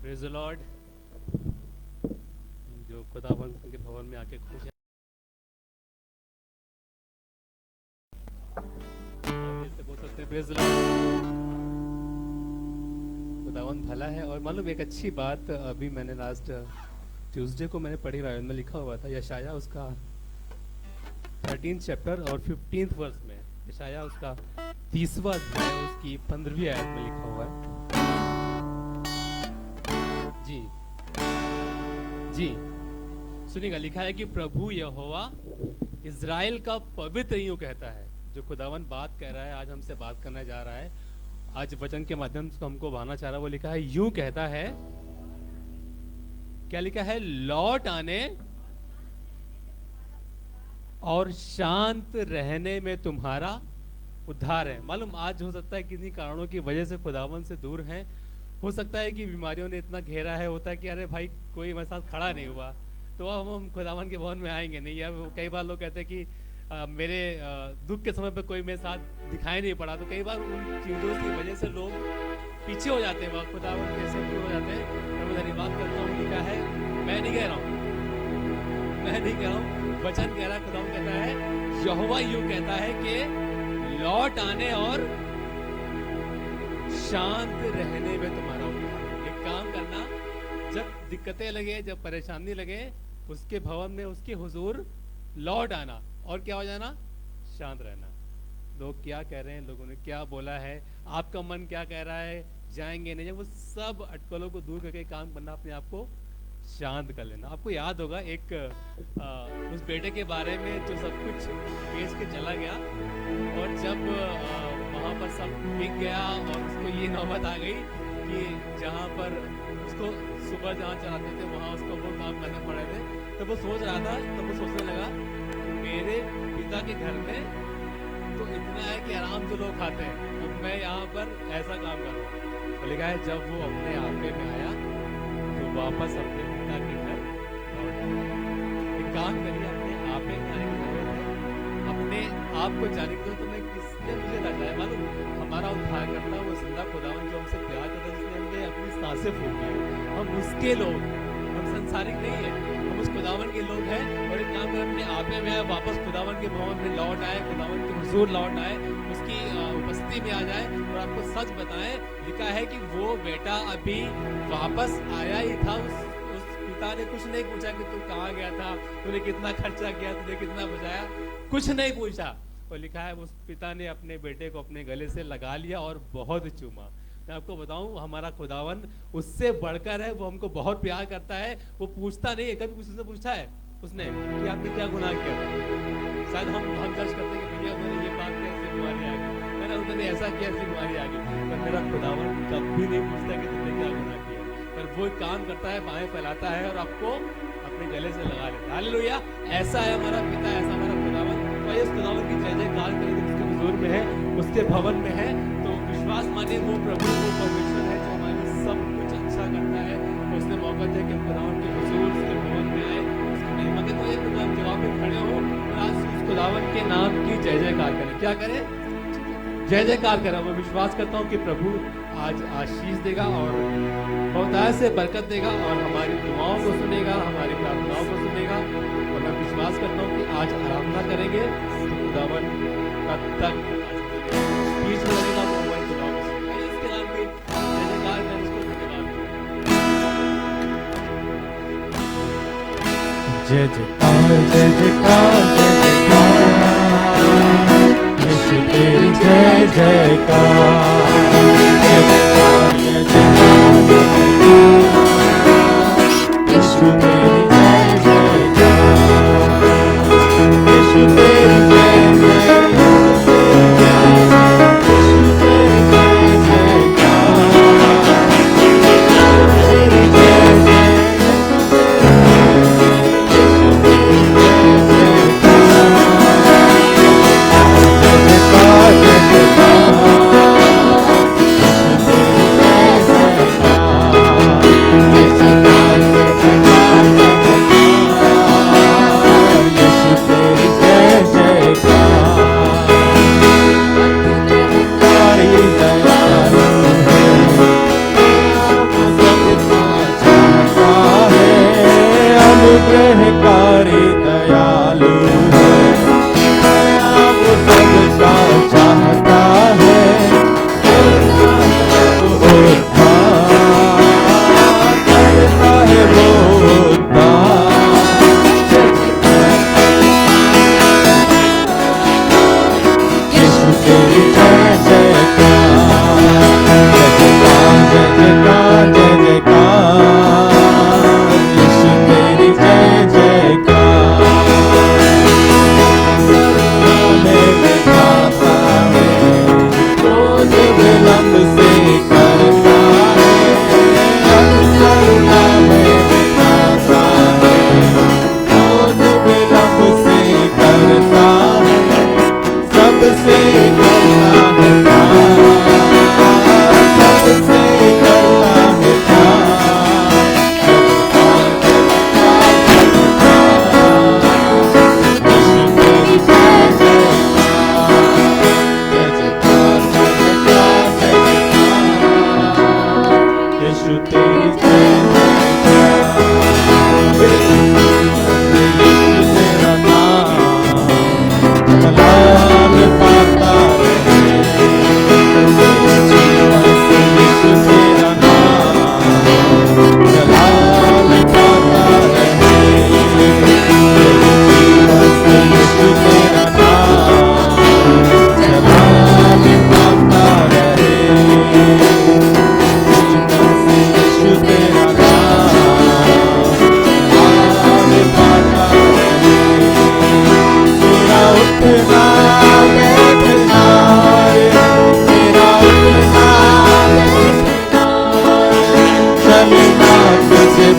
Praise the Lord. जो खुदावंत के भवन में आके खुश है, बोल सकते हैं प्रेज द लॉर्ड। खुदावंत भला है। और मालूम एक अच्छी बात, अभी मैंने लास्ट ट्यूसडे को मैंने पढ़ी, रायन में लिखा हुआ था यशाया उसका 13 चैप्टर और 15 वर्स में, यशाया उसका 30वां अध्याय उसकी 15वीं आयत में लिखा हुआ है। जी जी सुनिएगा, लिखा है कि प्रभु यहोवा इज़राइल का पवित्र यूं कहता है। जो खुदावन बात कह रहा है, आज हमसे बात करने जा रहा है, आज वचन के माध्यम से हमको बहाना चाह रहा है, वो लिखा है यूं कहता है। क्या लिखा है? लौट आने और शांत रहने में तुम्हारा उद्धार है। मालूम आज हो सकता है किन्हीं कारणों की वजह से खुदावन से दूर हैं। हो सकता है कि बीमारियों ने इतना घेरा है, होता है कि अरे भाई कोई मेरे साथ खड़ा नहीं हुआ तो अब हम खुदावन के भवन में आएंगे नहीं। या कई बार लोग कहते हैं कि मेरे दुख के समय पे कोई मेरे साथ दिखाई नहीं पड़ा, तो कई बार उन चीज़ों की वजह से लोग पीछे हो जाते हैं, खुदावन कैसे दूर हो जाते हैं। मैं धन्यवाद करता हूँ। लिखा है, मैं नहीं कह रहा हूँ, मैं नहीं कह रहा हूँ, वचन कह रहा है, खुदावन कहता है, यहोवा यूं कहता है कि लौट आने और शांत रहने में तुम्हारा उद्धार। एक काम करना, जब दिक्कतें लगे, जब परेशानी लगे, उसके भवन में उसके हुजूर लौट आना और क्या हो जाना? शांत रहना। लोग क्या कह रहे हैं, लोगों ने क्या बोला है, आपका मन क्या कह रहा है, जाएंगे नहीं, वो सब अटकलों को दूर करके काम करना, अपने आप को शांत कर लेना। आपको याद होगा एक उस बेटे के बारे में जो सब कुछ बेच के चला गया, और जब वहाँ पर सब बिक गया और उसको ये नौबत आ गई कि जहाँ पर उसको सुबह जहाँ चलाते थे वहाँ उसको वो काम करने पड़े थे, तो वो सोच रहा था, तो वो सोचने लगा मेरे पिता के घर में तो इतना है कि आराम से लोग खाते हैं, तो मैं यहाँ पर ऐसा काम करूँ। तो लिखा है जब वो अपने आपे में आया तो वापस अपने पिता के घर लौट आया। एक काम करिए, अपने आपे में आने की जरूरत है, अपने आप को जाने की। तो मैं किसने मुझे लगाया? मालूम, हमारा उद्धार करता वो जिंदा खुदावन जो हमसे प्यार करता है, जिसने हमने अपनी सांसें फूकी है, हम उसके लोग, हम संसारिक नहीं है, हम उस खुदावन के लोग हैं। और एक काम कर, अपने आपे में आए, वापस खुदावन के भवन में लौट आए, खुदावन के हुजूर लौट आए, उसकी उपस्थिति में आ जाए। और आपको सच बताएं, लिखा है कि वो बेटा अभी वापस आया ही था, उस पिता ने कुछ नहीं पूछा कि तू कहाँ गया था, तूने कितना खर्चा किया, तुझे कितना बचाया, कुछ नहीं पूछा। और लिखा है उस पिता ने अपने बेटे को अपने गले से लगा लिया और बहुत चूमा। मैं आपको बताऊं, हमारा खुदावन उससे बढ़कर है, वो हमको बहुत प्यार करता है। वो पूछता नहीं है, कभी उसने पूछा है उसने कि आपने क्या गुनाह किया था? शायद हम जज करते हैं कि भैया मैंने ये बात किया, ऐसी बीमारी आ गई, मैंने उन्होंने ऐसा किया, ऐसी बीमारी आ गई। पर मेरा खुदावन कभी नहीं पूछता कि तुमने क्या गुनाह किया, पर वो एक काम करता है, बाहें फैलाता है और आपको अपने गले से लगा लेता है। हालेलुया! ऐसा है हमारा पिता, ऐसा हमारा खुदावन। तो इस खुदावन की जय जयकार करें, उसके हुजूर में है, उसके भवन में है, तो विश्वास मानिए वो प्रभु, वो परमेश्वर है जो हमारे सब कुछ अच्छा करता है। तो उसने मौका दिया कि हम खुदावन के हुजूर, उसके भवन में आए, उसकी महिमा के। तो एक खुदावन जवाब में खड़े हो और आज उस खुदावन के नाम की जय जयकार करें। क्या करें? जय जयकार करें। मैं विश्वास करता हूँ कि प्रभु आज आशीष देगा और बहुतायत से बरकत देगा और हमारी दुआओं को सुनेगा, हमारी प्रार्थनाओं को सुनेगा। और मैं विश्वास करता हूँ कि आज आराधना करेंगे तो खुदावन कब तक बीच में लगेगा, वो हमारी दुआओं को सुनेगा। इसके नाम पे जय जयकार करें, इसको धन्यवाद। जय जयकार, जय जयकार, जय जयकार, यीशु तेरी जय जयकार, जय जयकार, जय जयकार, यीशु तेरी जय जयकार, यीशु तेरी जय जयकार,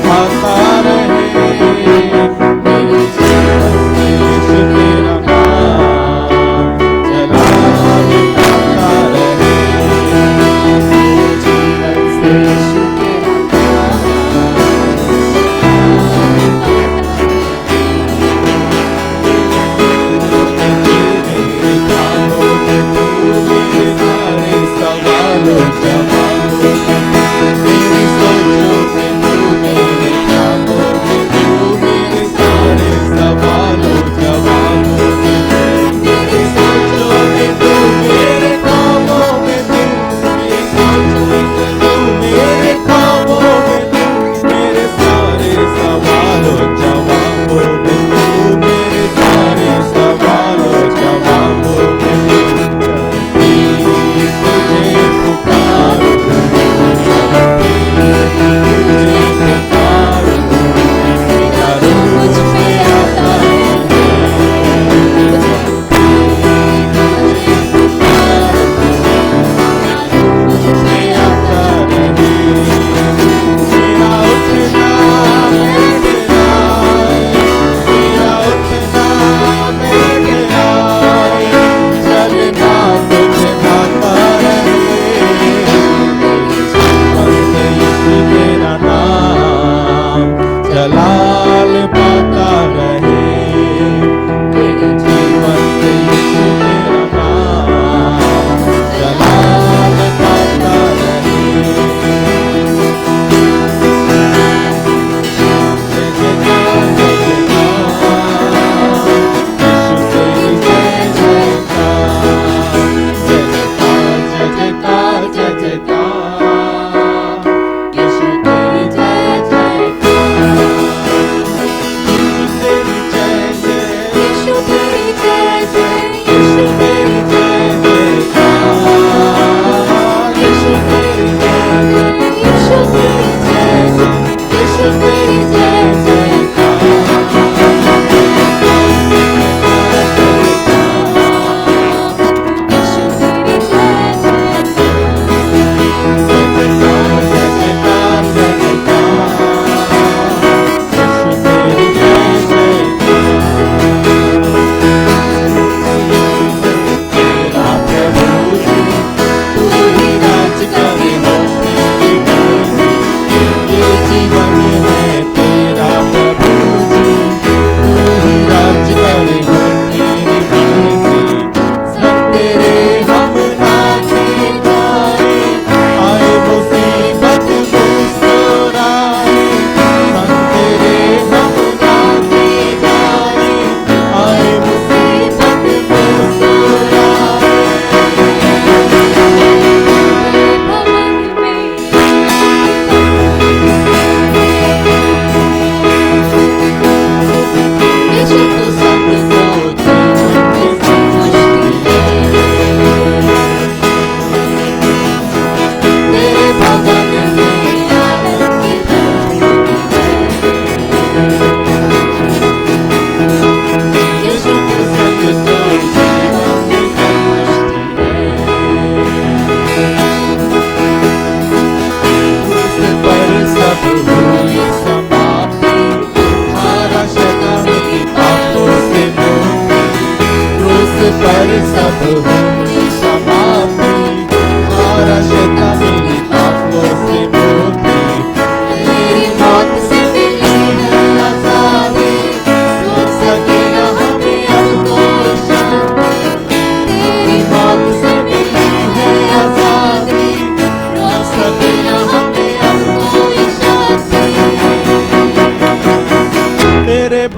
भाता रहे मेरे जीवन में यीशु तेरा नाम जलाल पाता रहे मेरे जीवन से यीशु तेरा नाम मेरे सारे सवालों जवाबों मेरी सोचों में तू मेरे ख्यालों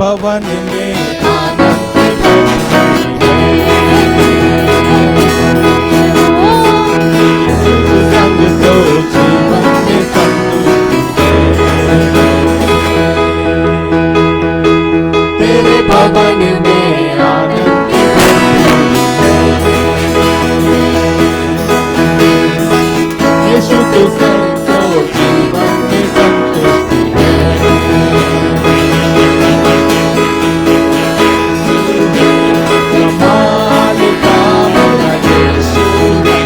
भवन में आनंद की बरसात संग तो जीवन में संतुष्टि है। तेरे भवन में आनंद की यीशु तू संग तो जीवन में संतुष्टि है। कमाल का मेरा यीशु है।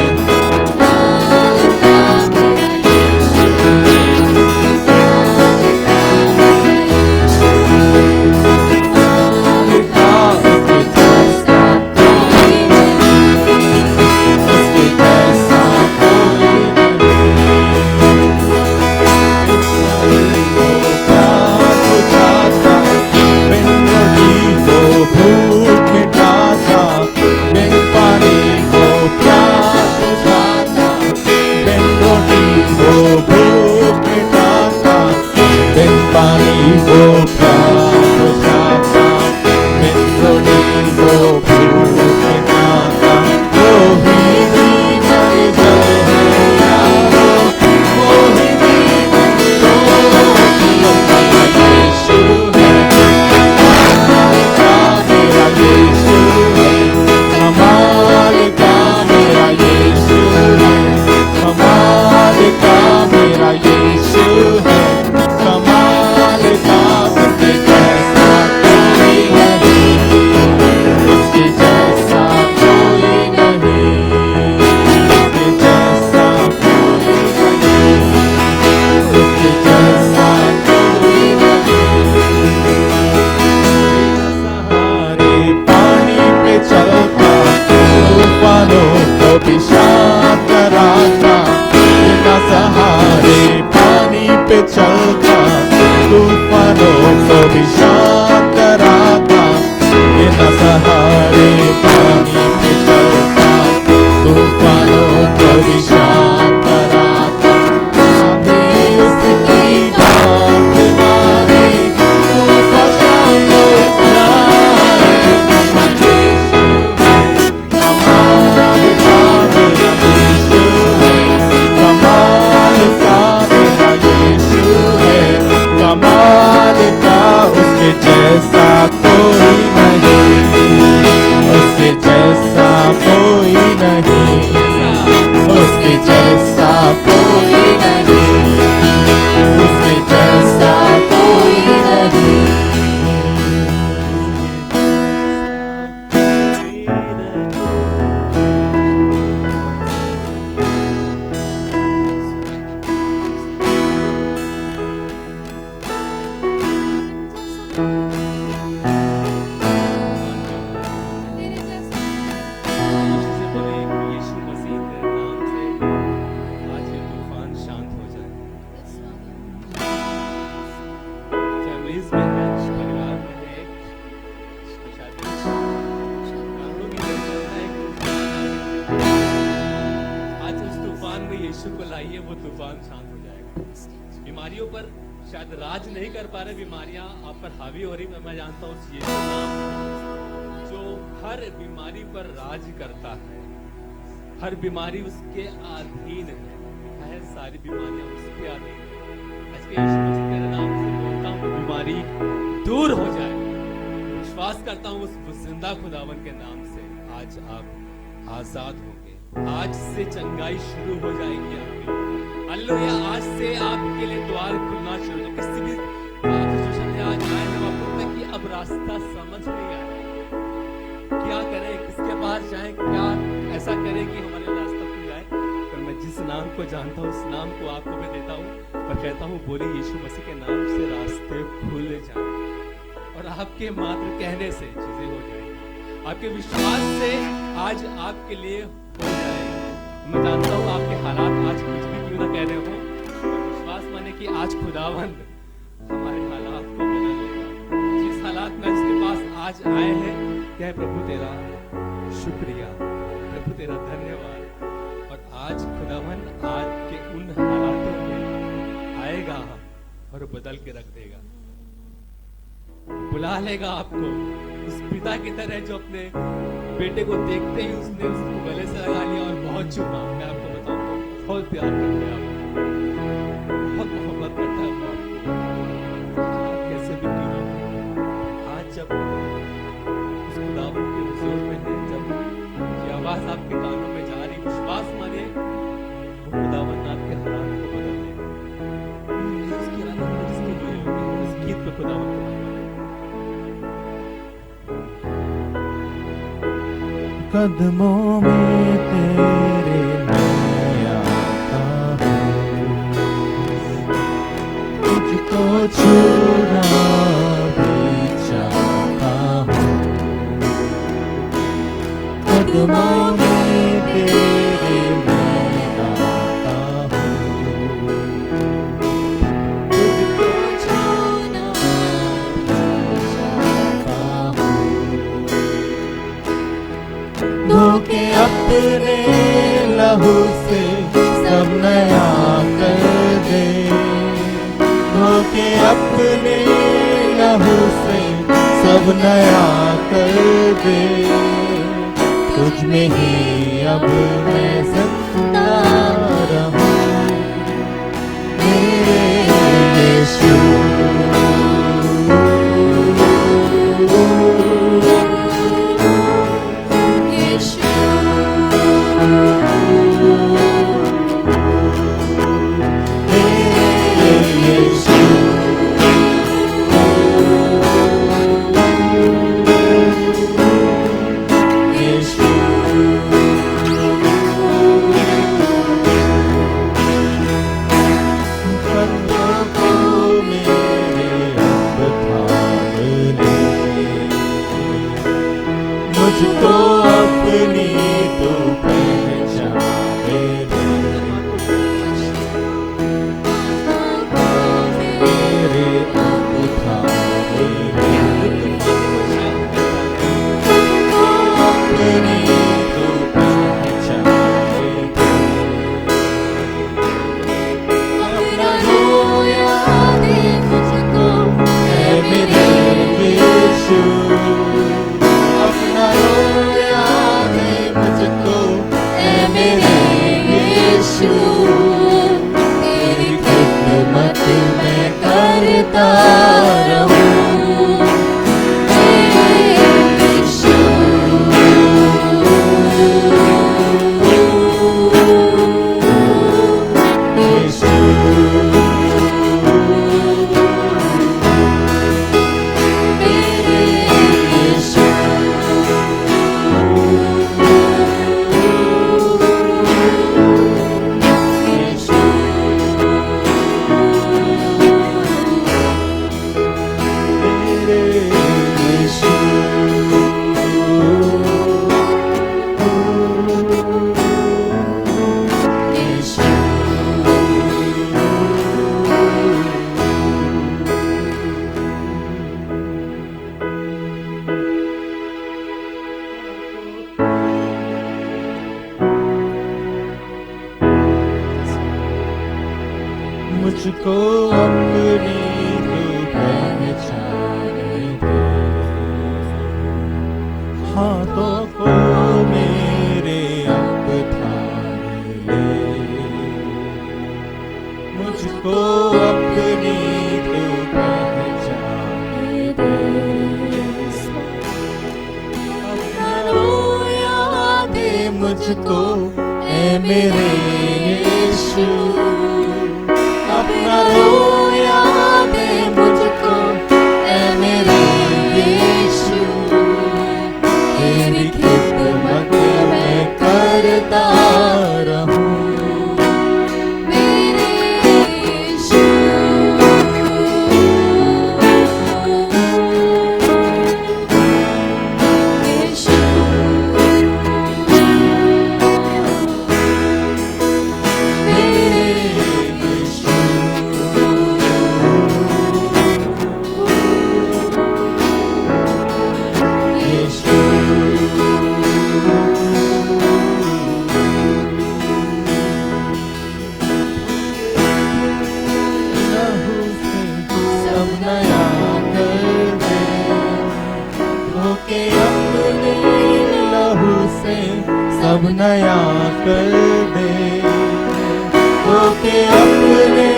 चलता तूफानों को भी शांत कराता, ये न सहारे पानी पे चलता तूफानों को भी शांत कराता। आंधी उसकी बात माने तूफान शांत हो जाए। कमाल का मेरा यीशु है, कमाल का मेरा यीशु है, कमाल का उसके जैसा कोई नहीं, उसके जैसा कोई नहीं, उसके जैसा कोई नहीं, उसके जैसा कोई नहीं। से बोले यीशु मसीह के नाम से आज ये तूफान शांत हो जाए। फैमिलीज में है, परिवार में है, शादी कारणों की वजह से है कि आज उस तूफान में यीशु को लाइए, वो तूफान शांत हो जाएगा। बीमारियों पर शायद राज नहीं कर पा रहे, बीमारियां आप पर हावी हो रही, मैं जानता हूँ उस यीशु नाम जो हर बीमारी पर राज करता है, हर बीमारी उसके अधीन है, सारी बीमारियां उसके अधीन है। आज के यीशु मसीह तेरे नाम से बोलता हूँ बीमारी दूर हो जाए। विश्वास करता हूँ उस जिंदा खुदावन के नाम से आज आप आजाद होंगे। आज से चंगाई शुरू हो जाएगी आपकी। हालेलुया। आज से आपके लिए द्वार खुलना शुरू हो। किसी भी सिचुएशन में आज आए हैं आपको लगता है कि अब रास्ता समझ नहीं आ रहा, क्या करें, किसके पास जाएं, क्या ऐसा करें कि हमारे रास्ता खुल जाए। पर मैं जिस नाम को जानता हूँ उस नाम को आपको मैं देता हूँ और कहता हूँ बोले यीशु मसीह के नाम से रास्ते खुल जाए और आपके मात्र कहने से चीजें हो जाएंगी, आपके विश्वास से आज आपके लिए हो जाएगा। मैं जानता हूँ आपके हालात आज कुछ भी क्यों ना कह रहे हो, विश्वास माने कि आज खुदावंद हमारे हालात को बदल देगा। जिस हालात में जिसके पास आज आए हैं, कह प्रभु तेरा शुक्रिया, प्रभु तेरा धन्यवाद। और आज खुदावन आज के उन हालातों में आएगा और बदल के रख देगा। बुला लेगा आपको उस पिता की तरह जो अपने बेटे को देखते ही उसने उसको गले से लगा लिया और बहुत चूमा। मैं आपको बताऊं बहुत प्यार करते हैं आपको, बहुत मोहब्बत करता है वो आपको। आप कैसे भी क्यों ना हो, आज जब उस खुदावंद के हुजूर में हैं, जब ये आवाज आपके कानों में जा रही, विश्वास मानिए वो खुदावंद आपके हालात को बदल देगा। उसकी हालत जिसके लिए होगी उस गीत पे खुदावंद को कदमों में तेरे मैं आता हूँ, तुझको छूना भी चाहता हूँ। कदमों में तेरे मैं आता हूँ, तुझको छूना भी चाहता हूँ। धोके अपने लहू से सब नया कर दे, धोके अपने लहू से सब नया कर दे। तुझ में ही अब मैं जिंदा रहूं मेरे यीशु। मुझको अपनी तो पहचाने दे, मेरे अब थामे दे, अपनी तो पहचाने दे। अपना रोया दे मुझको ऐ मेरे यीशु, अपना रोया दे मुझको ऐ मेरे यीशु। तेरी खिदमत मैं करता रहूं मेरे यीशु। यीशु मेरे यीशु। मुझको अपनी तू पहचाने दे, हाथों को मेरे अब थाम ले। मुझको अपनी तू पहचाने दे, अपना रोया दे मुझको ऐ मेरे यीशु। अपना रोया नया कर दे। धोके अपने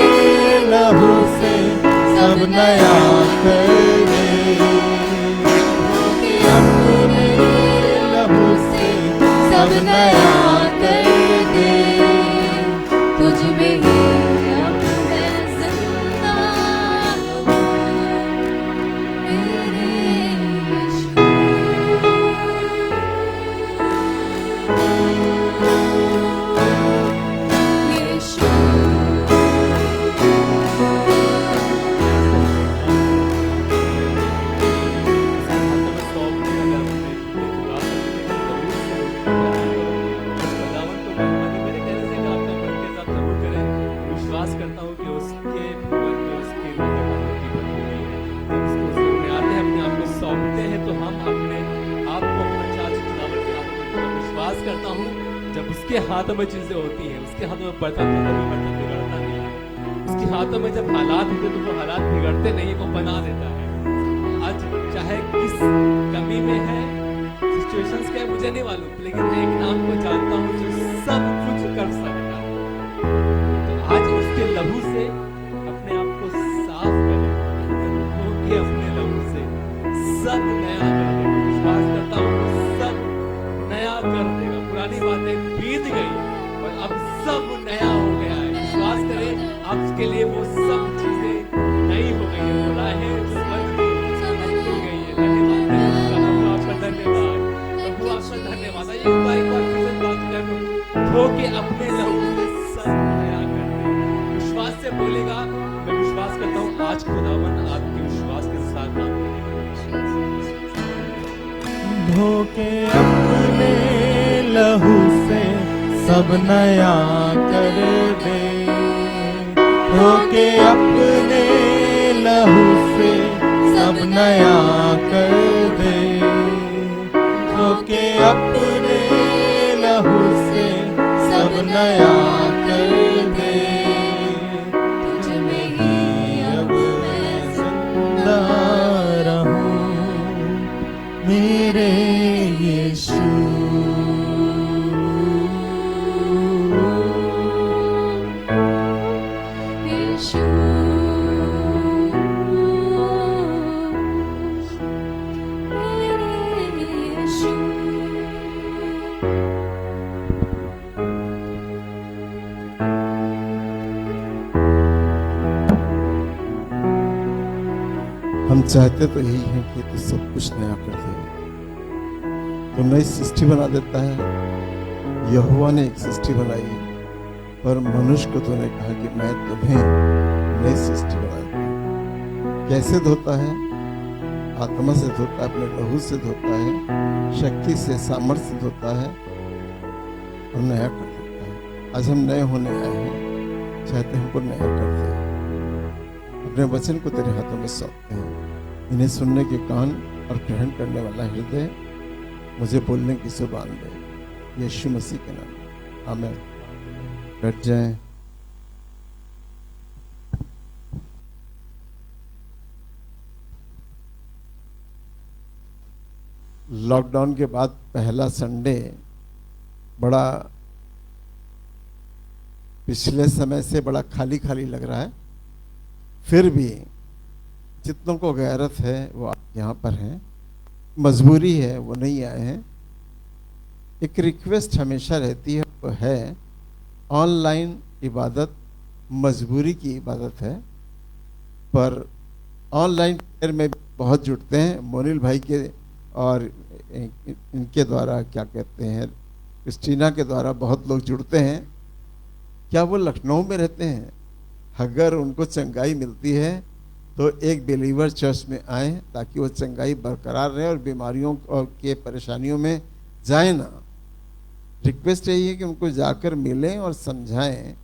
लहू से सब नया कर दे। धोके अपने लहू से सब नया कर दे। तुझ में ही अब मैं जिंदा हूँ, मेरे यीशु। यीशु विश्वास करता हूँ कि उसके भवन में उसके आते हैं, अपने आप को सौंपते हैं, तो हम अपने आप को अपना चार्ज खुदावन के हाथों में देकर विश्वास करता हूँ। जब उसके हाथों में चीजें होती हैं, उसके हाथों में बर्तन होता है, बर्तन बिगड़ता नहीं है। उसके हाथों में जब हालात होते तो वो हालात बिगड़ते नहीं, वो बना देता है। आज चाहे किस कमी में है, सिचुएशंस क्या है मुझे नहीं मालूम, लेकिन मैं एक नाम को जानता हूँ जो सब कुछ कर सकता है। तो आज उसके लहू से अपने आप को साफ करें, क्योंकि अपने लहू से सब नया कर देगा। विश्वास करता हूँ कि सब नया कर देगा। पुरानी बातें बीत गई और अब सब नया हो गया है। विश्वास करें, आपके लिए वो सब चीजें नई हो गई है। खुदा है जो बन गई हो गई है। धन्यवाद प्रभु, आपका धन्यवाद प्रभु, आपका धन्यवाद। आइए एक बार फिर से बात करें, धोके अपने लहू से सब नया कर दे। विश्वास से बोलेगा, मैं विश्वास करता हूँ आज खुदावन आपके विश्वास के साथ काम करेगा। धोके अपने लहू से सब नया कर दे। धोके अपने लहू से सब नया कर दे। धोके अपने लहू से सब नया कर दे। तुझ में ही अब मैं जिंदा रहूं, मेरे यीशु। यीशु मेरे यीशु। हम चाहते तो यही है कि तू सब कुछ नया कर दे। तो नई सृष्टि बना देता है। यहोवा ने एक सृष्टि बनाई, पर मनुष्य को तूने कहा कि मैं तुम्हें नई सृष्टि बना दूं। कैसे धोता है? आत्मा से धोता है, अपने लहू से धोता है, शक्ति से, सामर्थ्य से धोता है और नया कर देता है। आज हम नए होने आए हैं, चाहते हमको नया कर दे। अपने वचन को तेरे हाथों में सौंपते हैं। इन्हें सुनने के कान और ग्रहण करने वाला हृदय, मुझे बोलने की जुबान दे, यीशु मसीह के नाम में आमीन। बैठ जाएं। लॉकडाउन के बाद पहला संडे बड़ा पिछले समय से बड़ा खाली खाली लग रहा है। फिर भी जितनों को गैरत है वो यहाँ पर हैं, मजबूरी है वो नहीं आए हैं। एक रिक्वेस्ट हमेशा रहती है, वो है ऑनलाइन इबादत मजबूरी की इबादत है, पर ऑनलाइन प्रेयर में बहुत जुटते हैं। मोनिल भाई के और इनके द्वारा, क्या कहते हैं, क्रिस्टीना के द्वारा बहुत लोग जुड़ते हैं। क्या वो लखनऊ में रहते हैं? अगर उनको चंगाई मिलती है तो एक बिलीवर चर्च में आए, ताकि वो चंगाई बरकरार रहे और बीमारियों और के परेशानियों में जाए ना। रिक्वेस्ट यही है कि उनको जाकर मिलें और समझाएं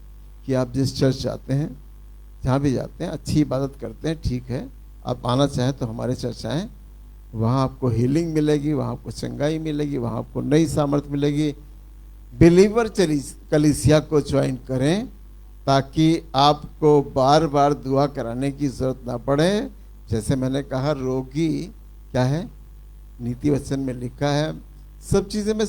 कि आप जिस चर्च जाते हैं, जहाँ भी जाते हैं, अच्छी इबादत करते हैं, ठीक है, आप आना चाहें तो हमारे चर्च आएँ। वहाँ आपको हीलिंग मिलेगी, वहाँ आपको चंगाई मिलेगी, वहाँ आपको नई सामर्थ मिलेगी। बिलीवर कलीसिया को ज्वाइन करें, ताकि आपको बार बार दुआ कराने की ज़रूरत ना पड़े। जैसे मैंने कहा, रोगी क्या है, नीति वचन में लिखा है, सब चीज़ें में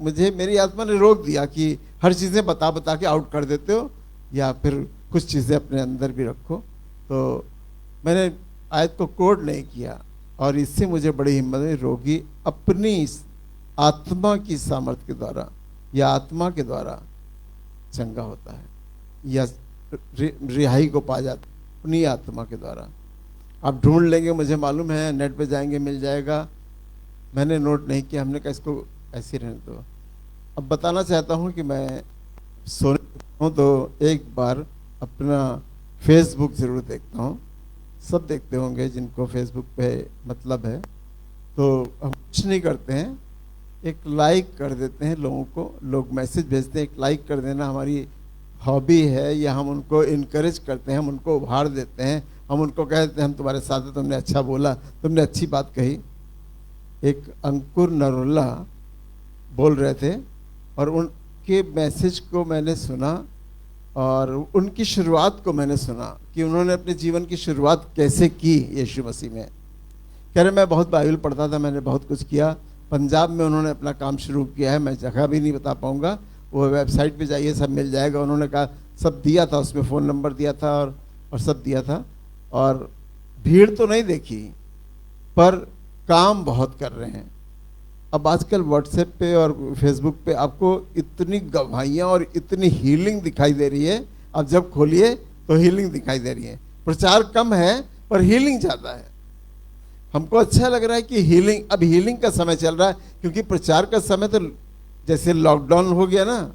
मुझे मेरी आत्मा ने रोक दिया कि हर चीज़ें बता बता के आउट कर देते हो, या फिर कुछ चीज़ें अपने अंदर भी रखो। तो मैंने आयत को कोड नहीं किया, और इससे मुझे बड़ी हिम्मत हुई। रोगी अपनी आत्मा की सामर्थ्य के द्वारा या आत्मा के द्वारा चंगा होता है, या रिहाई को पा जाता है अपनी आत्मा के द्वारा। आप ढूंढ लेंगे, मुझे मालूम है, नेट पे जाएंगे मिल जाएगा। मैंने नोट नहीं किया, हमने कहा इसको ऐसे रहने दो। अब बताना चाहता हूँ कि मैं सोने हूँ तो एक बार अपना फेसबुक ज़रूर देखता हूँ। सब देखते होंगे जिनको फेसबुक पे मतलब है। तो हम कुछ नहीं करते हैं, एक लाइक कर देते हैं लोगों को। लोग मैसेज भेजते हैं, एक लाइक कर देना हमारी हॉबी है, या हम उनको इनकरेज करते हैं, हम उनको उभार देते हैं, हम उनको कहते हैं हम तुम्हारे साथ हैं, तुमने अच्छा बोला, तुमने अच्छी बात कही। एक अंकुर नरुल्ला बोल रहे थे, और उनके मैसेज को मैंने सुना, और उनकी शुरुआत को मैंने सुना कि उन्होंने अपने जीवन की शुरुआत कैसे की यीशु मसीह में। कह रहे मैं बहुत बाइबल पढ़ता था, मैंने बहुत कुछ किया। पंजाब में उन्होंने अपना काम शुरू किया है, मैं जगह भी नहीं बता पाऊँगा, वो वेबसाइट पे जाइए सब मिल जाएगा। उन्होंने कहा सब दिया था, उसमें फ़ोन नंबर दिया था और सब दिया था। और भीड़ तो नहीं देखी, पर काम बहुत कर रहे हैं। अब आजकल व्हाट्सएप पे और फेसबुक पे आपको इतनी गवाहियाँ और इतनी हीलिंग दिखाई दे रही है, आप जब खोलिए तो हीलिंग दिखाई दे रही है। प्रचार कम है पर हीलिंग ज़्यादा है। हमको अच्छा लग रहा है कि हीलिंग, अब हीलिंग का समय चल रहा है, क्योंकि प्रचार का समय तो जैसे लॉकडाउन हो गया ना,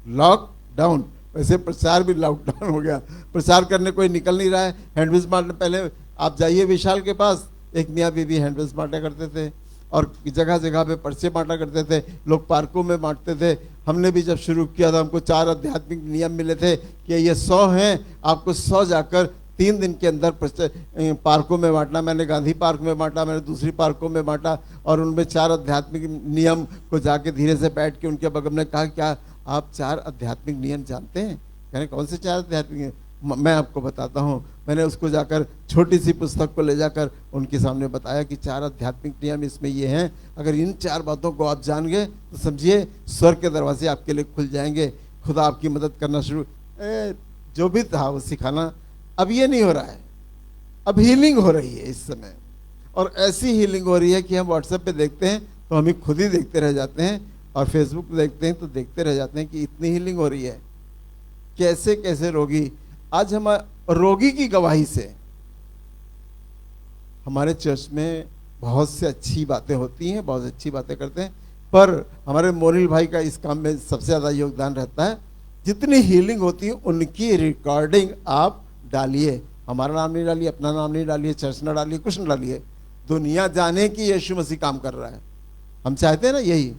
लॉकडाउन, वैसे प्रचार भी लॉकडाउन हो गया। प्रचार करने कोई निकल नहीं रहा है। हैंडविच बांटने, पहले आप जाइए विशाल के पास, एक मियाँ बीबी हैंडविच बांटा करते थे, और जगह जगह पे पर्चे बांटा करते थे, लोग पार्कों में बांटते थे। हमने भी जब शुरू किया था, हमको 4 आध्यात्मिक नियम मिले थे कि ये 100 हैं, आपको 100 जाकर 3 दिन के अंदर पार्कों में बांटना। मैंने गांधी पार्क में बांटा, मैंने दूसरी पार्कों में बांटा, और उनमें 4 आध्यात्मिक नियम को जाके धीरे से बैठ के उनके बगल में कहा, क्या आप 4 आध्यात्मिक नियम जानते हैं? कहने कौन से 4 आध्यात्मिक नियम? मैं आपको बताता हूँ। मैंने उसको जाकर छोटी सी पुस्तक को ले जाकर उनके सामने बताया कि 4 आध्यात्मिक नियम इसमें ये हैं, अगर इन 4 बातों को आप जान गए तो समझिए स्वर्ग के दरवाजे आपके लिए खुल जाएंगे, खुदा आपकी मदद करना शुरू। जो भी था वो सिखाना। अब ये नहीं हो रहा है, अब हीलिंग हो रही है इस समय, और ऐसी हीलिंग हो रही है कि हम व्हाट्सएप पे देखते हैं तो हम खुद ही देखते रह जाते हैं, और फेसबुक पे देखते हैं तो देखते रह जाते हैं कि इतनी हीलिंग हो रही है। कैसे कैसे रोगी, आज हम रोगी की गवाही से हमारे चर्च में बहुत से अच्छी बातें होती हैं, बहुत अच्छी बातें करते हैं, पर हमारे मोनिल भाई का इस काम में सबसे ज़्यादा योगदान रहता है। जितनी हीलिंग होती है उनकी रिकॉर्डिंग आप डालिए, हमारा नाम नहीं डालिए, अपना नाम नहीं डालिए, चर्च ना डालिए, कुछ ना डालिए, दुनिया जाने कि यीशु मसीह काम कर रहा है। हम चाहते हैं ना यही,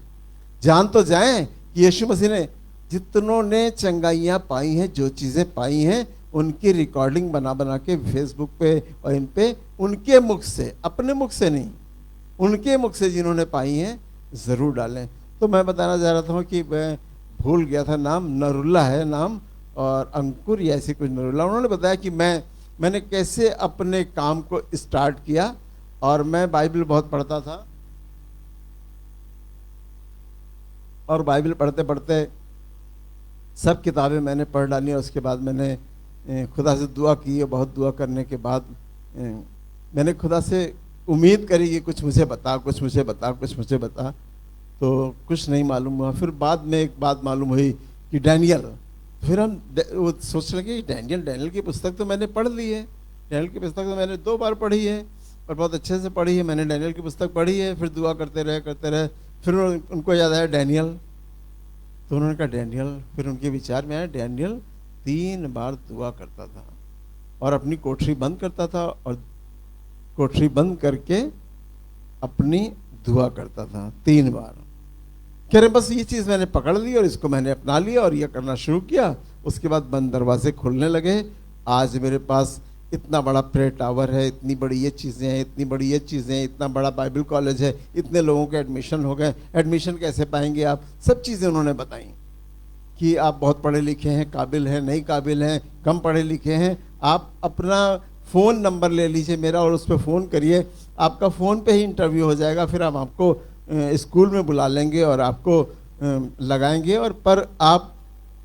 जान तो जाएं कि यीशु मसीह ने जितनों ने चंगाइयाँ पाई हैं, जो चीज़ें पाई हैं, उनकी रिकॉर्डिंग बना बना के फेसबुक पे और इन पे उनके मुख से, अपने मुख से नहीं, उनके मुख से जिन्होंने पाई हैं ज़रूर डालें। तो मैं बताना चाह रहा था कि मैं भूल गया था नाम, नरुल्ला है नाम, और अंकुर या ऐसे कुछ नरुल्ला। उन्होंने बताया कि मैंने कैसे अपने काम को स्टार्ट किया। और मैं बाइबल बहुत पढ़ता था, और बाइबल पढ़ते पढ़ते सब किताबें मैंने पढ़ डाली, और उसके बाद मैंने खुदा से दुआ की। बहुत दुआ करने के बाद मैंने खुदा से उम्मीद करी कि कुछ मुझे बता, कुछ मुझे बता, कुछ मुझे बता। तो कुछ नहीं मालूम हुआ। फिर बाद में एक बात मालूम हुई कि डैनियल। फिर हम वो सोचने लगे डैनियल की पुस्तक तो मैंने पढ़ ली है, डैनियल की पुस्तक तो मैंने 2 बार पढ़ी है, और बहुत अच्छे से पढ़ी है। मैंने डैनियल की पुस्तक पढ़ी है। फिर दुआ करते रहे। फिर उनको याद आया डैनियल, तो उन्होंने कहा डैनियल। फिर उनके विचार में आया डैनियल 3 बार दुआ करता था, और अपनी कोठरी बंद करता था, और कोठरी बंद करके अपनी दुआ करता था 3 बार। कह रहे बस ये चीज़ मैंने पकड़ ली और इसको मैंने अपना लिया और ये करना शुरू किया। उसके बाद बंद दरवाजे खुलने लगे। आज मेरे पास इतना बड़ा प्रेयर टावर है, इतनी बड़ी ये चीज़ें हैं, इतनी बड़ी ये चीज़ें हैं, इतना बड़ा बाइबल कॉलेज है, इतने लोगों के एडमिशन हो गए। एडमिशन कैसे पाएंगे आप, सब चीज़ें उन्होंने बताई कि आप बहुत पढ़े लिखे हैं, काबिल हैं, नहीं काबिल हैं, कम पढ़े लिखे हैं। आप अपना फ़ोन नंबर ले लीजिए मेरा और उस पर फ़ोन करिए, आपका फ़ोन पे ही इंटरव्यू हो जाएगा। फिर हम आपको स्कूल में बुला लेंगे और आपको लगाएंगे। और पर आप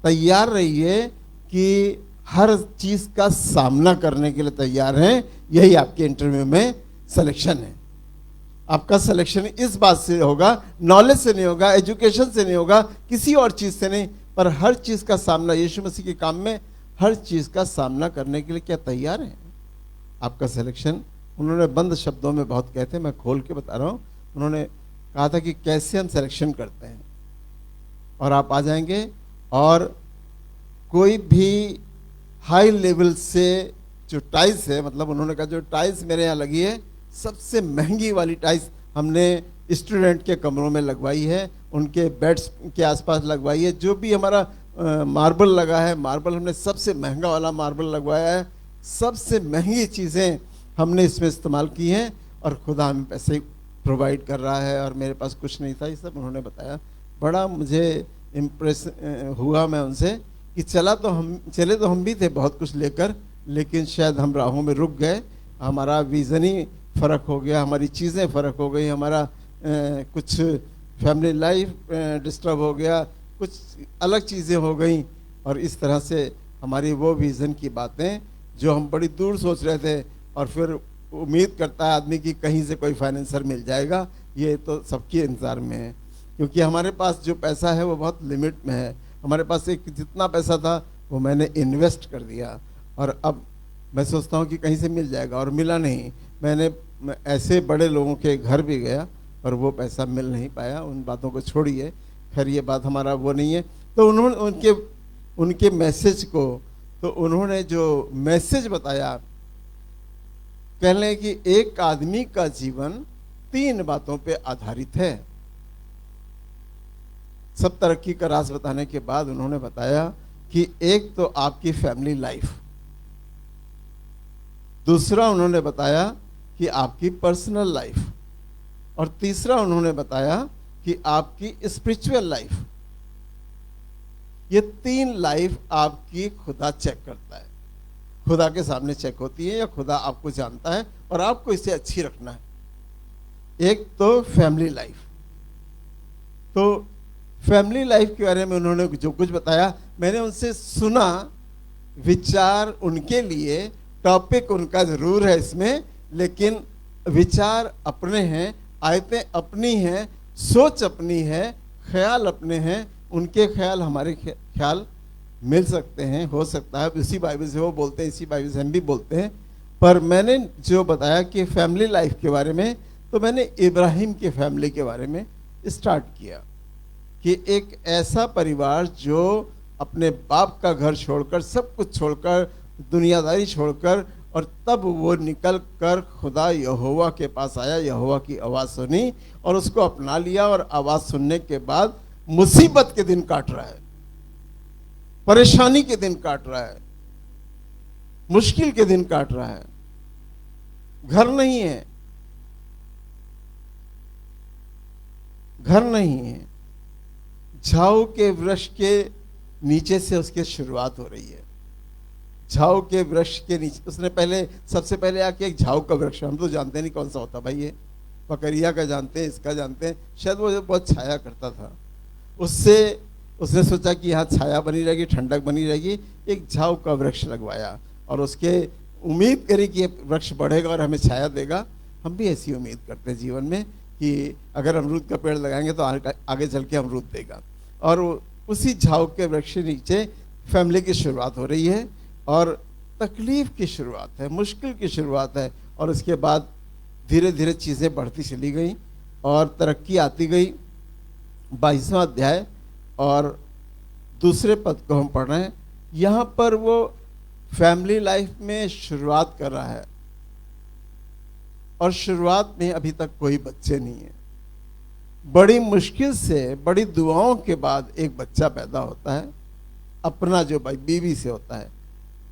तैयार रहिए कि हर चीज़ का सामना करने के लिए तैयार हैं। यही आपके इंटरव्यू में सिलेक्शन है। आपका सिलेक्शन इस बात से होगा, नॉलेज से नहीं होगा, एजुकेशन से नहीं होगा, किसी और चीज़ से नहीं, पर हर चीज़ का सामना, यीशु मसीह के काम में हर चीज़ का सामना करने के लिए क्या तैयार हैं? आपका सिलेक्शन, उन्होंने बंद शब्दों में बहुत कहते हैं, मैं खोल के बता रहा हूँ। उन्होंने कहा था कि कैसे हम सिलेक्शन करते हैं, और आप आ जाएंगे और कोई भी हाई लेवल से जो टाइल्स है, मतलब उन्होंने कहा जो टाइल्स मेरे यहाँ लगी है सबसे महंगी वाली टाइल्स हमने स्टूडेंट के कमरों में लगवाई है, उनके बेड्स के आसपास लगवाई है। जो भी हमारा मार्बल लगा है, मार्बल हमने सबसे महंगा वाला मार्बल लगवाया है, सबसे महंगी चीज़ें हमने इसमें इस्तेमाल की हैं, और खुदा हमें पैसे प्रोवाइड कर रहा है, और मेरे पास कुछ नहीं था। ये सब उन्होंने बताया। बड़ा मुझे इम्प्रेस हुआ मैं उनसे कि चले तो हम भी थे बहुत कुछ लेकर, लेकिन शायद हम राहों में रुक गए, हमारा विज़न ही फ़र्क हो गया, हमारी चीज़ें फ़र्क हो गई, हमारा कुछ फैमिली लाइफ डिस्टर्ब हो गया, कुछ अलग चीज़ें हो गई, और इस तरह से हमारी वो विज़न की बातें जो हम बड़ी दूर सोच रहे थे, और फिर उम्मीद करता है आदमी कि कहीं से कोई फाइनेंसर मिल जाएगा, ये तो सबके इंतज़ार में है। क्योंकि हमारे पास जो पैसा है वो बहुत लिमिट में है। हमारे पास एक जितना पैसा था वो मैंने इन्वेस्ट कर दिया, और अब मैं सोचता हूँ कि कहीं से मिल जाएगा, और मिला नहीं। मैं ऐसे बड़े लोगों के घर भी गया और वो पैसा मिल नहीं पाया। उन बातों को छोड़िए, खैर ये बात हमारा वो नहीं है। तो उन्होंने उनके मैसेज को, तो उन्होंने जो मैसेज बताया, कह लें कि एक आदमी का जीवन 3 बातों पे आधारित है। सब तरक्की का राज बताने के बाद उन्होंने बताया कि एक तो आपकी फैमिली लाइफ, दूसरा उन्होंने बताया कि आपकी पर्सनल लाइफ, और तीसरा उन्होंने बताया कि आपकी स्पिरिचुअल लाइफ। ये 3 लाइफ आपकी खुदा चेक करता है, खुदा के सामने चेक होती है, या खुदा आपको जानता है और आपको इसे अच्छी रखना है। एक तो फैमिली लाइफ, तो फैमिली लाइफ के बारे में उन्होंने जो कुछ बताया मैंने उनसे सुना। विचार उनके लिए, टॉपिक उनका ज़रूर है इसमें, लेकिन विचार अपने हैं, आयतें अपनी हैं, सोच अपनी है, ख्याल अपने हैं। उनके ख्याल हमारे ख्याल मिल सकते हैं, हो सकता है उसी बाइबल से वो बोलते हैं, इसी बाइबल से हम भी बोलते हैं। पर मैंने जो बताया कि फैमिली लाइफ के बारे में, तो मैंने इब्राहिम के फैमिली के बारे में स्टार्ट किया कि एक ऐसा परिवार जो अपने बाप का घर छोड़कर, सब कुछ छोड़कर, दुनियादारी छोड़कर, और तब वो निकल कर खुदा यहोवा के पास आया, यहोवा की आवाज़ सुनी और उसको अपना लिया, और आवाज़ सुनने के बाद मुसीबत के दिन काट रहा है, परेशानी के दिन काट रहा है, मुश्किल के दिन काट रहा है। घर नहीं है, घर नहीं है, झाऊ के वृक्ष के नीचे से उसकी शुरुआत हो रही है। झाऊ के वृक्ष के नीचे उसने सबसे पहले आके एक झाऊ का वृक्ष, हम तो जानते नहीं कौन सा होता भाई, ये पकरिया का जानते हैं, इसका जानते हैं, शायद वो बहुत छाया करता था। उससे उसने सोचा कि यहाँ छाया बनी रहेगी, ठंडक बनी रहेगी, एक झाऊ का वृक्ष लगवाया, और उसके उम्मीद करी कि ये वृक्ष बढ़ेगा और हमें छाया देगा। हम भी ऐसी उम्मीद करते हैं जीवन में कि अगर अमरूद का पेड़ लगाएंगे तो आगे चल के अमरूद देगा, और उसी झाऊ के वृक्ष के नीचे फैमिली की शुरुआत हो रही है, और तकलीफ़ की शुरुआत है, मुश्किल की शुरुआत है, और उसके बाद धीरे धीरे चीज़ें बढ़ती चली गई और तरक्की आती गई। 22वां अध्याय और दूसरे पद को हम पढ़ रहे हैं। यहाँ पर वो फैमिली लाइफ में शुरुआत कर रहा है, और शुरुआत में अभी तक कोई बच्चे नहीं है। बड़ी मुश्किल से, बड़ी दुआओं के बाद एक बच्चा पैदा होता है, अपना जो भाई बीवी से होता है।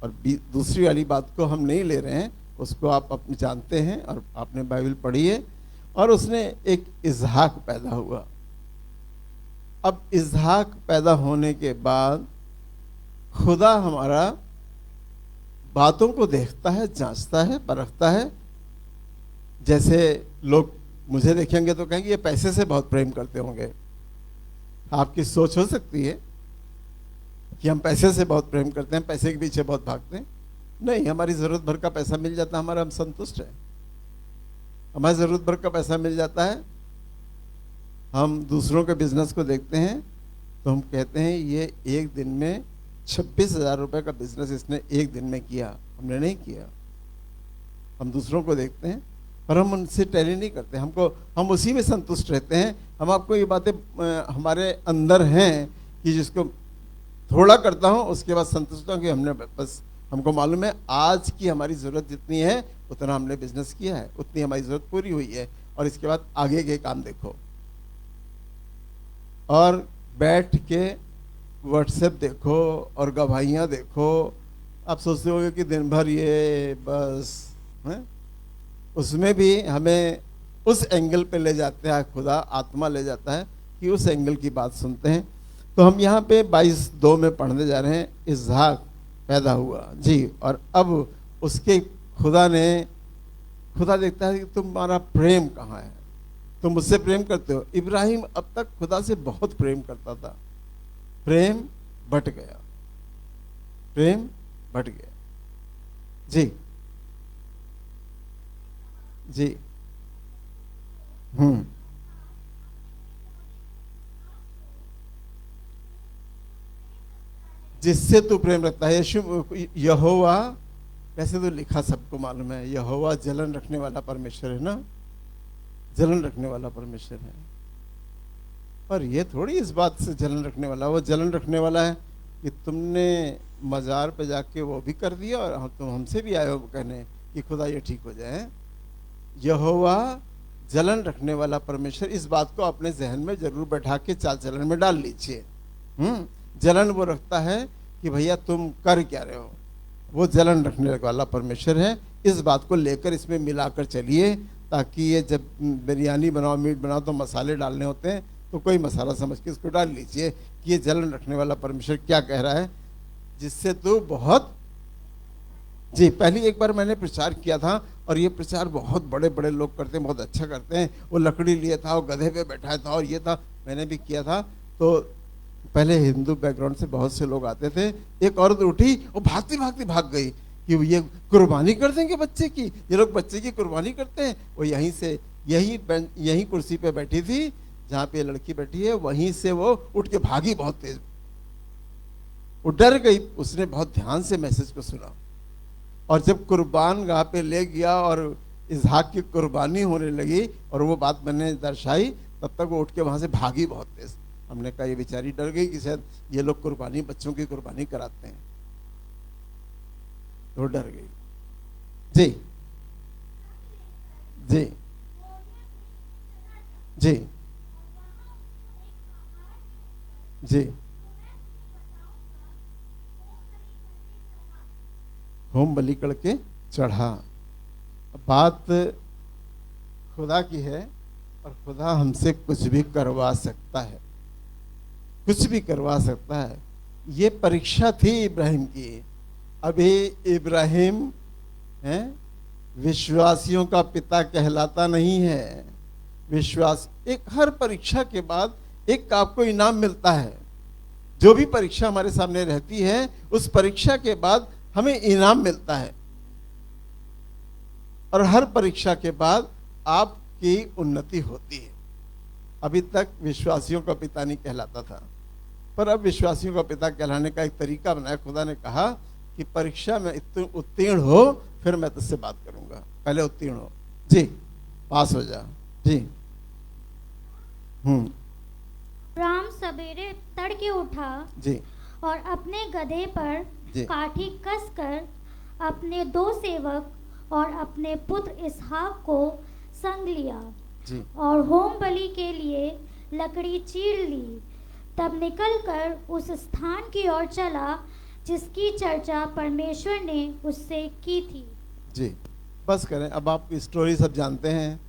और दूसरी वाली बात को हम नहीं ले रहे हैं, उसको आप अपने जानते हैं और आपने बाइबल पढ़ी है। और उसने एक इसहाक पैदा हुआ। अब इसहाक पैदा होने के बाद खुदा हमारा बातों को देखता है, जांचता है, परखता है। जैसे लोग मुझे देखेंगे तो कहेंगे ये पैसे से बहुत प्रेम करते होंगे, आपकी सोच हो सकती है कि हम पैसे से बहुत प्रेम करते हैं, पैसे के पीछे बहुत भागते हैं। नहीं, हमारी जरूरत भर का पैसा मिल जाता है, हमारा हम संतुष्ट है। हमारी जरूरत भर का पैसा मिल जाता है, हम दूसरों के बिजनेस को देखते हैं तो हम कहते हैं ये एक दिन में 26,000 रुपए का बिजनेस इसने एक दिन में किया, हमने नहीं किया। हम दूसरों को देखते हैं पर हम उनसे टैली नहीं करते, हम उसी में संतुष्ट रहते हैं। हम आपको ये बातें हमारे अंदर हैं कि जिसको थोड़ा करता हूँ उसके बाद संतुष्ट हूँ कि हमने बस, हमको मालूम है आज की हमारी ज़रूरत जितनी है उतना हमने बिजनेस किया है, उतनी हमारी ज़रूरत पूरी हुई है, और इसके बाद आगे के काम देखो। और बैठ के व्हाट्सएप देखो और गवाहियाँ देखो, आप सोचते होगे कि दिन भर ये बस है? उसमें भी हमें उस एंगल पे ले जाते हैं, खुदा आत्मा ले जाता है कि उस एंगल की बात सुनते हैं। तो हम यहाँ पे 22:2 में पढ़ने जा रहे हैं, इसहाक पैदा हुआ जी, और अब उसके खुदा देखता है कि तुम्हारा प्रेम कहाँ है, तुम मुझसे प्रेम करते हो। इब्राहिम अब तक खुदा से बहुत प्रेम करता था, प्रेम बट गया, प्रेम बट गया जी जी। जिससे तू प्रेम रखता है, यहोवा, वैसे तो लिखा सबको मालूम है, यहोवा जलन रखने वाला परमेश्वर है ना, जलन रखने वाला परमेश्वर है। पर ये थोड़ी इस बात से जलन रखने वाला, वो जलन रखने वाला है कि तुमने मजार पे जाके वो भी कर दिया और तुम हमसे भी आए हो कहने कि खुदा ये ठीक हो जाए। यहोवा जलन रखने वाला परमेश्वर, इस बात को अपने जहन में जरूर बैठा के चाल चलन में डाल लीजिए। जलन वो रखता है कि भैया तुम कर क्या रहे हो, वो जलन रखने वाला परमेश्वर है। इस बात को लेकर इसमें मिलाकर चलिए, ताकि ये जब बिरयानी बनाओ, मीट बनाओ तो मसाले डालने होते हैं, तो कोई मसाला समझ के इसको डाल लीजिए कि ये जलन रखने वाला परमेश्वर क्या कह रहा है, जिससे तू बहुत जी। पहली एक बार मैंने प्रचार किया था, और ये प्रचार बहुत बड़े बड़े लोग करते हैं, बहुत अच्छा करते हैं। वो लकड़ी लिए था, वो गधे पे बैठा था, और ये था, मैंने भी किया था। तो पहले हिंदू बैकग्राउंड से बहुत से लोग आते थे। एक औरत उठी, वो भागती भागती भाग गई कि ये कुर्बानी कर देंगे बच्चे की, ये लोग बच्चे की कुर्बानी करते हैं। वो यहीं से यही कुर्सी पे बैठी थी जहाँ पे लड़की बैठी है, वहीं से वो उठ के भागी बहुत तेज, वो डर गई। उसने बहुत ध्यान से मैसेज को सुना, और जब कुर्बान गाह पे ले गया और इसहाक की कुर्बानी होने लगी और वो बात मैंने दर्शाई, तब तक वो उठ के वहाँ से भागी बहुत तेज। हमने कहा ये बेचारी डर गई कि शायद ये लोग कुर्बानी, बच्चों की कुर्बानी कराते हैं, तो डर गई जी जी जी जी। होम बलि करके चढ़ा। बात खुदा की है, और खुदा हमसे कुछ भी करवा सकता है, कुछ भी करवा सकता है। ये परीक्षा थी इब्राहिम की। अभी इब्राहिम है विश्वासियों का पिता कहलाता नहीं है। विश्वास, एक हर परीक्षा के बाद एक आपको इनाम मिलता है। जो भी परीक्षा हमारे सामने रहती है, उस परीक्षा के बाद हमें इनाम मिलता है, और हर परीक्षा के बाद आपकी उन्नति होती है। अभी तक विश्वासियों का पिता नहीं कहलाता था, पर अब विश्वासियों का पिता कहलाने का एक तरीका बनाया। खुदा ने कहा कि परीक्षा में उत्तीर्ण हो, फिर मैं तुझसे बात करूंगा, पहले उत्तीर्ण हो जी, पास हो जा जी। राम सवेरे तड़के उठा जी और अपने गधे पर जी। काठी कसकर अपने 2 सेवक और अपने पुत्र इसहाक को संग लिया जी और होम बलि के लिए लकड़ी चीर ली। तब निकलकर उस स्थान की ओर चला जिसकी चर्चा परमेश्वर ने उससे की थी जी। बस करें, अब आप स्टोरी सब जानते हैं।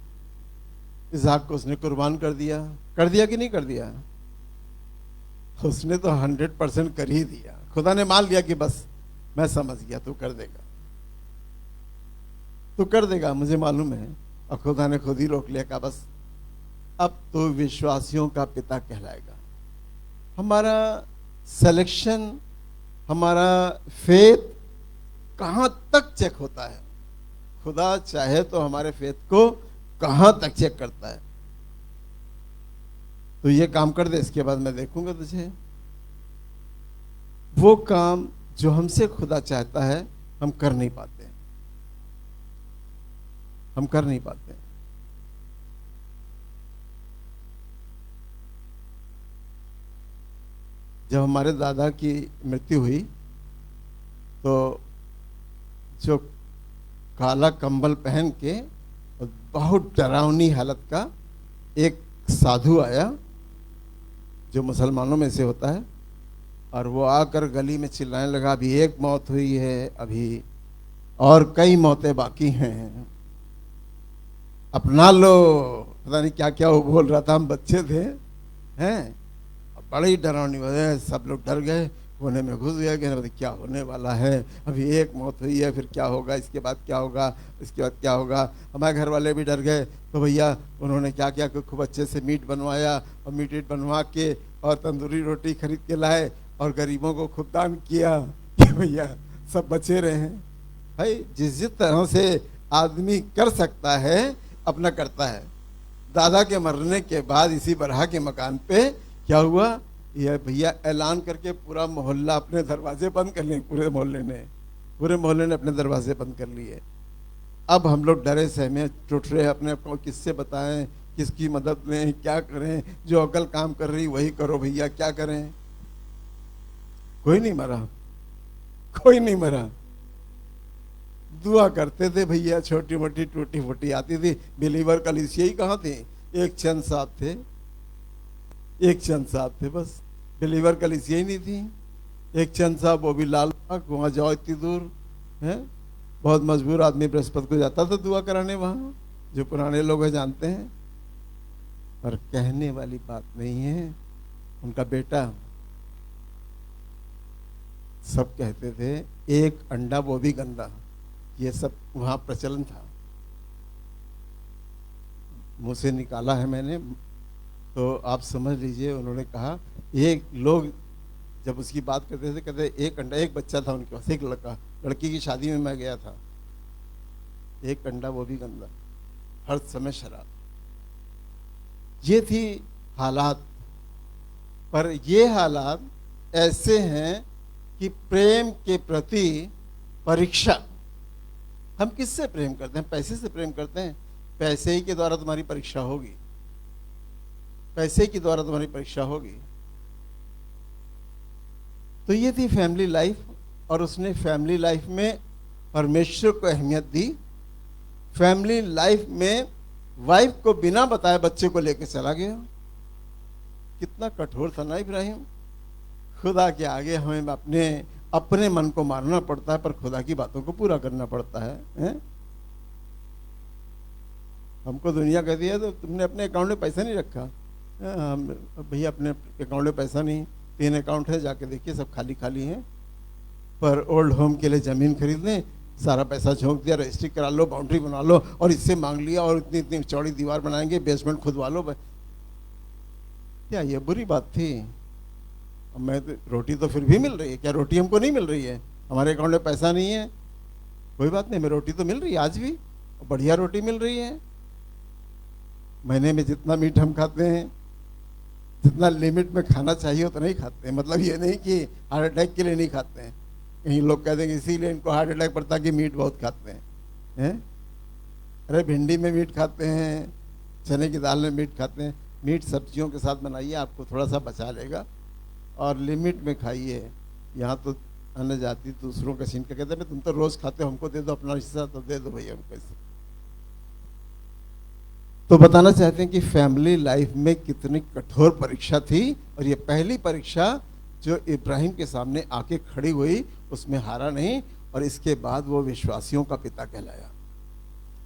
इसहाक को उसने कुर्बान कर दिया कि नहीं कर दिया? उसने तो 100% कर ही दिया। खुदा ने मान लिया कि बस मैं समझ गया, तू कर देगा, तू कर देगा, मुझे मालूम है। और खुदा ने खुद ही रोक लिया, कहा बस अब तू विश्वासियों का पिता कहलाएगा। हमारा सिलेक्शन, हमारा फेथ कहाँ तक चेक होता है। खुदा चाहे तो हमारे फेथ को कहाँ तक चेक करता है। तो ये काम कर दे, इसके बाद मैं देखूंगा तुझे। वो काम जो हमसे खुदा चाहता है हम कर नहीं पाते, हम कर नहीं पाते। जब हमारे दादा की मृत्यु हुई तो जो काला कंबल पहन के और बहुत डरावनी हालत का एक साधु आया जो मुसलमानों में से होता है, और वो आकर गली में चिल्लाने लगा, अभी एक मौत हुई है, अभी और कई मौतें बाकी हैं, अपना लो। पता नहीं क्या क्या वो बोल रहा था, हम बच्चे थे हैं, बड़ी ही डरावनी वजह। सब लोग डर गए, कोने में घुस गए कि क्या होने वाला है, अभी एक मौत हुई है, फिर क्या होगा, इसके बाद क्या होगा, इसके बाद क्या होगा। हमारे घर वाले भी डर गए। तो भैया उन्होंने क्या किया कि खूब अच्छे से मीट बनवाया, और मीट बनवा के और तंदूरी रोटी खरीद के लाए और गरीबों को खूब दान किया कि भैया सब बचे रहे हैं। भाई जिस तरह से आदमी कर सकता है अपना करता है। दादा के मरने के बाद इसी बरहा के मकान पे क्या हुआ, यह भैया ऐलान करके पूरा मोहल्ला अपने दरवाजे बंद कर लिए। पूरे मोहल्ले ने अपने दरवाजे बंद कर लिए। अब हम लोग डरे सहमे टूट रहे, अपने को किससे बताएं, किसकी मदद लें, क्या करें। जो अकल काम कर रही वही करो भैया, क्या करें। कोई नहीं मरा, कोई नहीं मरा। दुआ करते थे भैया, छोटी मोटी टूटी फूटी आती थी। बिलीवर कलीसिया ही कहाँ थे, एक चंद साहब थे, एक चंद साहब थे बस। बिलीवर कलीसिया ही नहीं थी। एक चंद साहब, वो भी लाल बाग, वहाँ जाओ इतनी दूर है। बहुत मजबूर आदमी बृहस्पति को जाता था दुआ कराने वहाँ, जो पुराने लोग हैं जानते हैं। पर कहने वाली बात नहीं है। उनका बेटा, सब कहते थे एक अंडा वो भी गंदा, ये सब वहाँ प्रचलन था। मुंह से निकाला है मैंने, तो आप समझ लीजिए। उन्होंने कहा, एक लोग जब उसकी बात करते थे कहते एक अंडा, एक बच्चा था उनके पास, एक लड़का, लड़की की शादी में मैं गया था, एक अंडा वो भी गंदा, हर समय शराब। ये थी हालात। पर ये हालात ऐसे हैं कि प्रेम के प्रति परीक्षा। हम किससे प्रेम करते हैं? पैसे से प्रेम करते हैं। पैसे ही के द्वारा तुम्हारी परीक्षा होगी, पैसे के द्वारा तुम्हारी परीक्षा होगी। तो ये थी फैमिली लाइफ, और उसने फैमिली लाइफ में परमेश्वर को अहमियत दी। फैमिली लाइफ में वाइफ को बिना बताए बच्चे को लेकर चला गया। कितना कठोर था ना इब्राहिम। खुदा के आगे हमें अपने मन को मारना पड़ता है, पर खुदा की बातों को पूरा करना पड़ता है? हमको दुनिया कहती है तो तुमने अपने अकाउंट में पैसा नहीं रखा। हम भैया अपने अकाउंट में पैसा नहीं, 3 अकाउंट है, जाके देखिए सब खाली खाली हैं। पर ओल्ड होम के लिए ज़मीन खरीदने सारा पैसा झोंक दिया, रजिस्ट्री करा लो, बाउंड्री बना लो, और इससे मांग लिया, और इतनी इतनी चौड़ी दीवार बनाएंगे, बेसमेंट खुदवा लो। क्या ये बुरी बात थी? मैं तो, रोटी तो फिर भी मिल रही है। क्या रोटी हमको नहीं मिल रही है? हमारे अकाउंट में पैसा नहीं है, कोई बात नहीं, हमें रोटी तो मिल रही है आज भी, बढ़िया रोटी मिल रही है। महीने में जितना मीट हम खाते हैं, जितना लिमिट में खाना चाहिए उतना नहीं खाते हैं। मतलब ये नहीं कि हार्ट अटैक के लिए नहीं खाते हैं। कहीं लोग कह देंगे इसीलिए इनको हार्ट अटैक पड़ता कि मीट बहुत खाते हैं। अरे भिंडी में मीट खाते हैं, चने की दाल में मीट खाते हैं। मीट सब्जियों के साथ बनाइए, आपको थोड़ा सा बचा लेगा, और लिमिट में खाइए। यहाँ तो अन्य जाति दूसरों का छीन के कहते हैं तुम तो रोज खाते हो, हमको दे दो अपना हिस्सा, तो दे दो भैया हमको हिस्सा। तो बताना चाहते हैं कि फैमिली लाइफ में कितनी कठोर परीक्षा थी, और ये पहली परीक्षा जो इब्राहिम के सामने आके खड़ी हुई, उसमें हारा नहीं, और इसके बाद वो विश्वासियों का पिता कहलाया।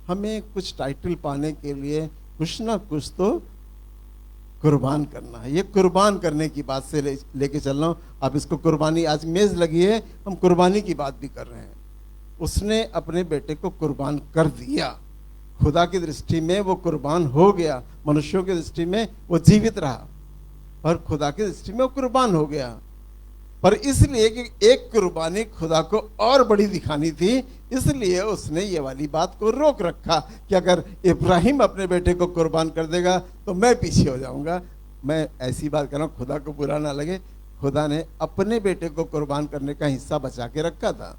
हमें कुछ टाइटल पाने के लिए कुछ ना कुछ तो कुर्बान करना है। ये कुर्बान करने की बात से लेके चल रहा हूँ। आप इसको कुर्बानी, आज मेज लगी है, हम कुर्बानी की बात भी कर रहे हैं। उसने अपने बेटे को कुर्बान कर दिया। खुदा की दृष्टि में वो कुर्बान हो गया, मनुष्यों की दृष्टि में वो जीवित रहा। और खुदा की दृष्टि में वो कुर्बान हो गया। पर इसलिए कि एक कुर्बानी खुदा को और बड़ी दिखानी थी, इसलिए उसने ये वाली बात को रोक रखा कि अगर इब्राहिम अपने बेटे को कुर्बान कर देगा तो मैं पीछे हो जाऊंगा। मैं ऐसी बात कर रहा हूँ, खुदा को बुरा ना लगे, खुदा ने अपने बेटे को कुर्बान करने का हिस्सा बचा के रखा था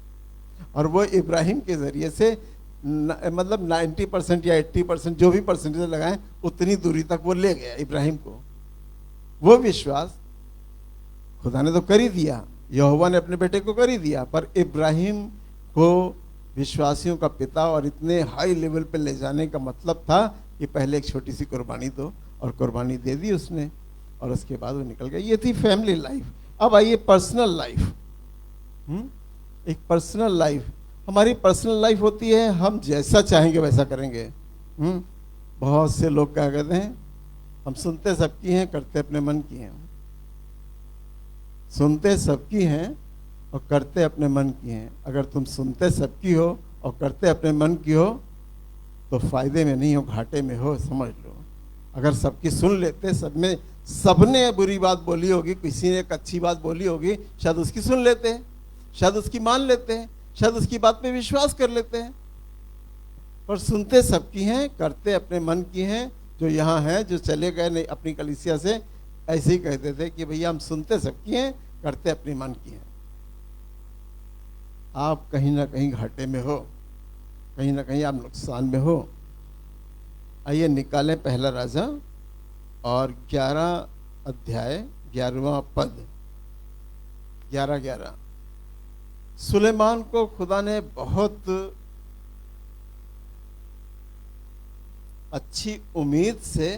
और वो इब्राहिम के जरिए से मतलब 90% या 80% जो भी परसेंटेज लगाएं उतनी दूरी तक वो ले गया इब्राहिम को। वो विश्वास खुदा ने तो कर ही दिया, यहोवा ने अपने बेटे को कर ही दिया, पर इब्राहिम को विश्वासियों का पिता और इतने हाई लेवल पे ले जाने का मतलब था कि पहले एक छोटी सी कुर्बानी दो, और कुर्बानी दे दी उसने और उसके बाद वो निकल गया। ये थी फैमिली लाइफ। अब आइए पर्सनल लाइफ। एक पर्सनल लाइफ, हमारी पर्सनल लाइफ होती है हम जैसा चाहेंगे वैसा करेंगे। बहुत से लोग क्या कहते हैं, हम सुनते सबकी हैं करते अपने मन की हैं। सुनते सबकी हैं और करते अपने मन की हैं। अगर तुम सुनते सबकी हो और करते अपने मन की हो तो फायदे में नहीं हो, घाटे में हो, समझ लो। अगर सबकी सुन लेते, सबने बुरी बात बोली होगी, किसी ने एक अच्छी बात बोली होगी, शायद उसकी सुन लेते, शायद उसकी मान लेते, शायद उसकी बात पे विश्वास कर लेते हैं। पर सुनते सबकी हैं, करते अपने मन की हैं। जो यहाँ हैं, जो चले गए नहीं अपनी कलीसिया से, ऐसे ही कहते थे कि भैया हम सुनते सबकी हैं, करते अपने मन की हैं। आप कहीं ना कहीं घाटे में हो, कहीं ना कहीं आप नुकसान में हो। आइए निकालें पहला राजा और 11 अध्याय 11वां पद। 11:11। सुलेमान को खुदा ने बहुत अच्छी उम्मीद से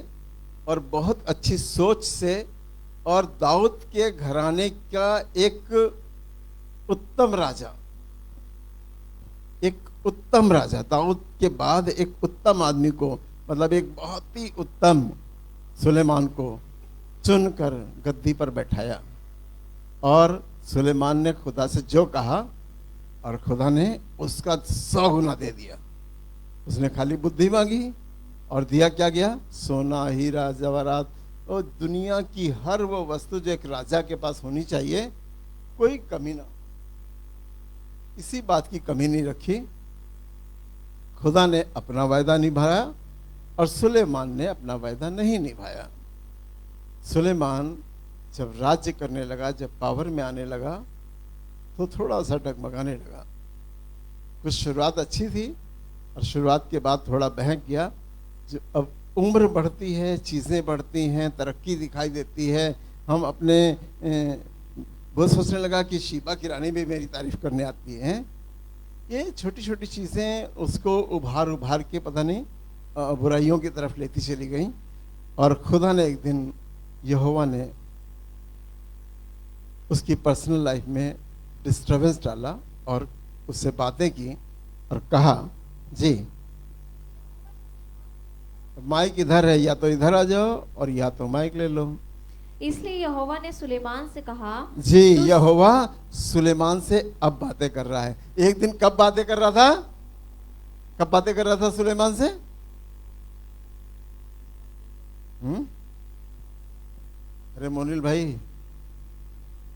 और बहुत अच्छी सोच से और दाऊद के घराने का एक उत्तम राजा, दाऊद के बाद एक उत्तम आदमी को, मतलब एक बहुत ही उत्तम सुलेमान को चुनकर गद्दी पर बैठाया। और सुलेमान ने खुदा से जो कहा और खुदा ने उसका 100 गुना दे दिया। उसने खाली बुद्धि मांगी और दिया क्या गया? सोना, हीरा, जवाहरात और दुनिया की हर वो वस्तु जो एक राजा के पास होनी चाहिए, कोई कमी ना, किसी बात की कमी नहीं रखी। खुदा ने अपना वायदा निभाया और सुलेमान ने अपना वायदा नहीं निभाया। सुलेमान जब राज्य करने लगा, जब पावर में आने लगा, तो थोड़ा सा डगमगाने लगा। कुछ शुरुआत अच्छी थी और शुरुआत के बाद थोड़ा बहक गया। जो अब उम्र बढ़ती है, चीज़ें बढ़ती हैं, तरक्की दिखाई देती है, हम अपने वो सोचने लगा कि शीबा की रानी भी मेरी तारीफ करने आती हैं। ये छोटी छोटी चीज़ें उसको उभार के पता नहीं बुराइयों की तरफ लेती चली गई। और खुदा ने एक दिन, यहोवा ने उसकी पर्सनल लाइफ में डिस्टर्बेंस डाला और उससे बातें की और कहा, जी माइक इधर है, या तो इधर आ जाओ और या तो माइक ले लो। इसलिए यहोवा ने सुलेमान से कहा, जी यहोवा सुलेमान से अब बातें कर रहा है। एक दिन कब बातें कर रहा था? कब बातें कर रहा था सुलेमान से? अरे मोनिल भाई,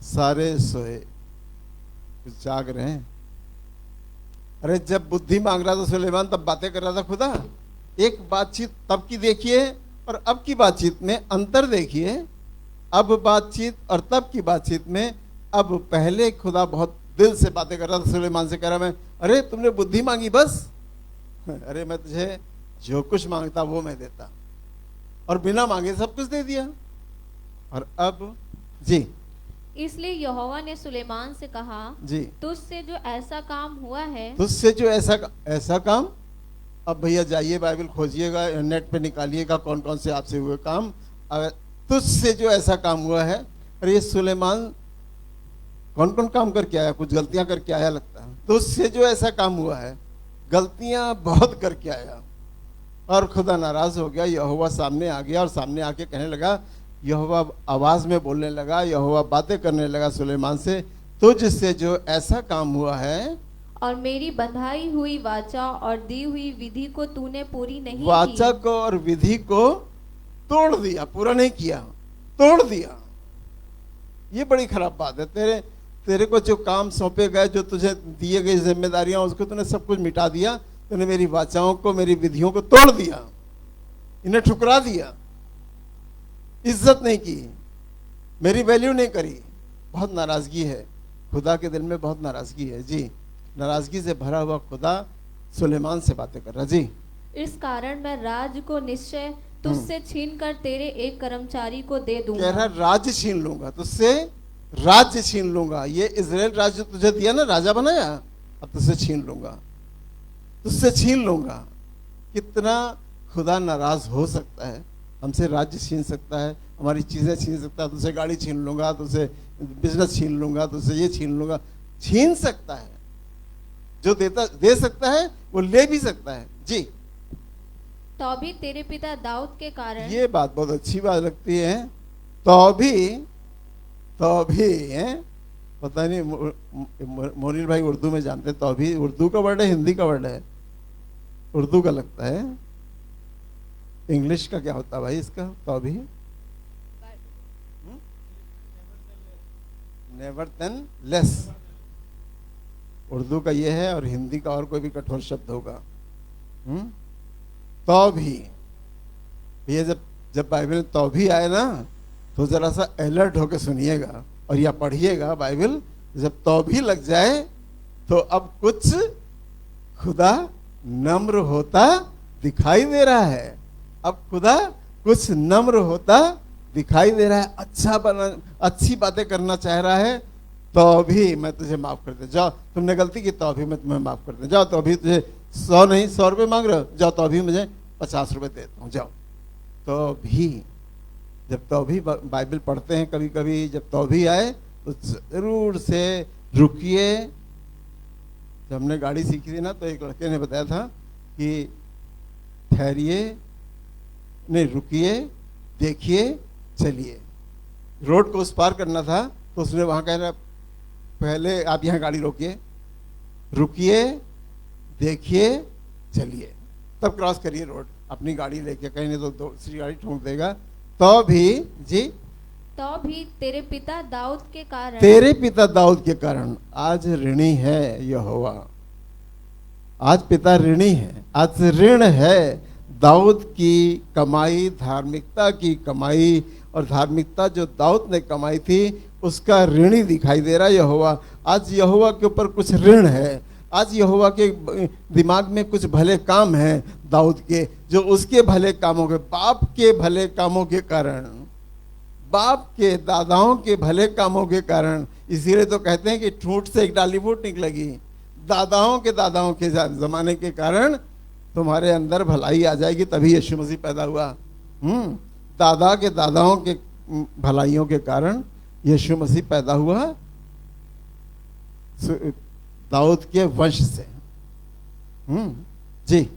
सारे सोए, कुछ जाग रहे हैं। अरे जब बुद्धि मांग रहा था सुलेमान तब बातें कर रहा था खुदा। एक बातचीत तब की देखिए और अब की बातचीत में अंतर देखिए। अब बातचीत और तब की बातचीत में, अब पहले खुदा बहुत दिल से बातें कर रहा था सुलेमान से, कह रहा मैं, अरे तुमने बुद्धि मांगी बस, अरे मैं तुझे जो कुछ मांगता वो मैं देता, और बिना मांगे सब कुछ दे दिया। और अब जी, इसलिए यहोवा ने सुलेमान से कहा, जी तुझसे जो ऐसा काम हुआ है, तुझसे जो ऐसा काम, अब भैया जाइए बाइबल खोजिएगा, नेट पे निकालिएगा कौन कौन से आपसे हुए काम। अगर तुझसे जो ऐसा काम हुआ है, अरे ये सुलेमान कौन कौन काम करके आया? कुछ गलतियां करके आया लगता है। तुझसे जो ऐसा काम हुआ है, गलतियां बहुत करके आया। और खुदा नाराज हो गया। यहोवा सामने आ गया और सामने आके कहने लगा, यहोवा आवाज में बोलने लगा, यहोवा बातें करने लगा सुलेमान से, तुझसे जो ऐसा काम हुआ है और मेरी बंधाई हुई वाचा और दी हुई विधि को तूने पूरी नहीं वाचा की। को और विधि को तोड़ दिया, पूरा नहीं किया, तोड़ दिया। ये बड़ी खराब बात है। तेरे को जो काम सौंपे गए, जो तुझे दिए गई जिम्मेदारियां, उसको तूने सब कुछ मिटा दिया। तूने मेरी वाचाओं को, मेरी विधियों को तोड़ दिया, इन्हें ठुकरा दिया, इज्जत नहीं की, मेरी वैल्यू नहीं करी। बहुत नाराजगी है, खुदा के दिल में बहुत नाराजगी है जी। नाराजगी से भरा हुआ खुदा सुलेमान से बातें कर रहा जी। इस कारण मैं राज को निश्चय तुझसे छीन कर तेरे एक कर्मचारी को दे कह दूंगा। रहा राज्य छीन लूंगा तुझसे, राज्य छीन लूंगा। ये इजराइल राज्य तुझे दिया ना, राजा बनाया, अब तुझसे छीन लूंगा, तुझसे छीन लूंगा। कितना खुदा नाराज हो सकता है, हमसे राज्य छीन सकता है, हमारी चीजें छीन सकता है। तुझसे गाड़ी छीन लूंगा, तुझसे बिजनेस छीन लूंगा, तुझसे ये छीन लूंगा। छीन सकता है, जो देता दे सकता है वो ले भी सकता है जी। तो भी तेरे पिता दाऊद के कारण ये बात बहुत अच्छी बात लगती है। तो भी है, पता नहीं मोनिल भाई उर्दू में जानते हैं। तो भी उर्दू का वर्ड है, हिंदी का वर्ड है? उर्दू का लगता है। इंग्लिश का क्या होता है भाई इसका? तो भी नेवर देन लेस, उर्दू का ये है, और हिंदी का और कोई भी कठोर शब्द होगा। तो भी ये जब बाइबल में तो भी आए ना, तो जरा सा अलर्ट होके सुनिएगा और या पढ़िएगा बाइबल। जब तो भी लग जाए तो अब कुछ खुदा नम्र होता दिखाई दे रहा है। अब खुदा कुछ नम्र होता दिखाई दे रहा है, अच्छी बातें करना चाह रहा है। तो भी मैं तुझे माफ कर दे, जाओ तुमने गलती की, तो भी मैं तुम्हें माफ कर दे, जाओ तो भी तुझे 100 नहीं 100 रुपये मांग रहे हो, जाओ तो भी मुझे 50 रुपये देता हूँ, जाओ। तो भी जब तो भी बाइबल पढ़ते हैं कभी कभी, जब तो भी आए तो जरूर से रुकिए। जब हमने गाड़ी सीखी थी ना, तो एक लड़के ने बताया था कि ठहरिए, नहीं रुकिए, देखिए, चलिए। रोड को उस पार करना था तो उसने वहां कह रहा, पहले आप यहाँ गाड़ी रोकिए, रुकिए, देखिए, चलिए, तब क्रॉस करिए रोड अपनी गाड़ी लेके। कहीं नहीं तो दूसरी गाड़ी ठोक देगा। तो भी जी, तो भी तेरे पिता दाऊद के कारण, तेरे पिता दाऊद के कारण आज ऋणी है यहोवा। आज पिता ऋणी है, आज ऋण है। दाऊद की कमाई, धार्मिकता की कमाई, और धार्मिकता जो दाऊद ने कमाई थी उसका ऋणी दिखाई दे रहा है यहोवा। आज यहोवा के ऊपर कुछ ऋण है। आज यहोवा के दिमाग में कुछ भले काम हैं दाऊद के, जो उसके भले कामों के, बाप के भले कामों के कारण, बाप के दादाओं के भले कामों के कारण। इसीलिए तो कहते हैं कि ठूंठ से एक डाली फूट निकलेगी। दादाओं के जमाने के कारण तुम्हारे अंदर भलाई आ जाएगी, तभी यीशु मसीह पैदा हुआ। दादा के दादाओं के भलाइयों के कारण यीशु मसीह पैदा हुआ, दाऊद के वंश से। जी,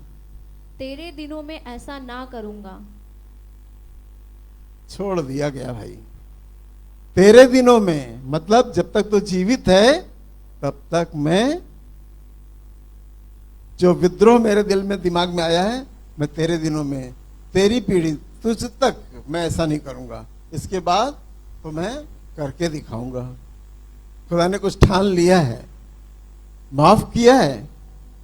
तेरे दिनों में ऐसा ना करूंगा। छोड़ दिया गया भाई। तेरे दिनों में मतलब जब तक तो जीवित है तब तक मैं, जो विद्रोह मेरे दिल में दिमाग में आया है, मैं तेरे दिनों में, तेरी पीढ़ी, तुझ तक मैं ऐसा नहीं करूंगा। इसके बाद तो मैं करके दिखाऊंगा। खुदा ने कुछ ठान लिया है, माफ किया है,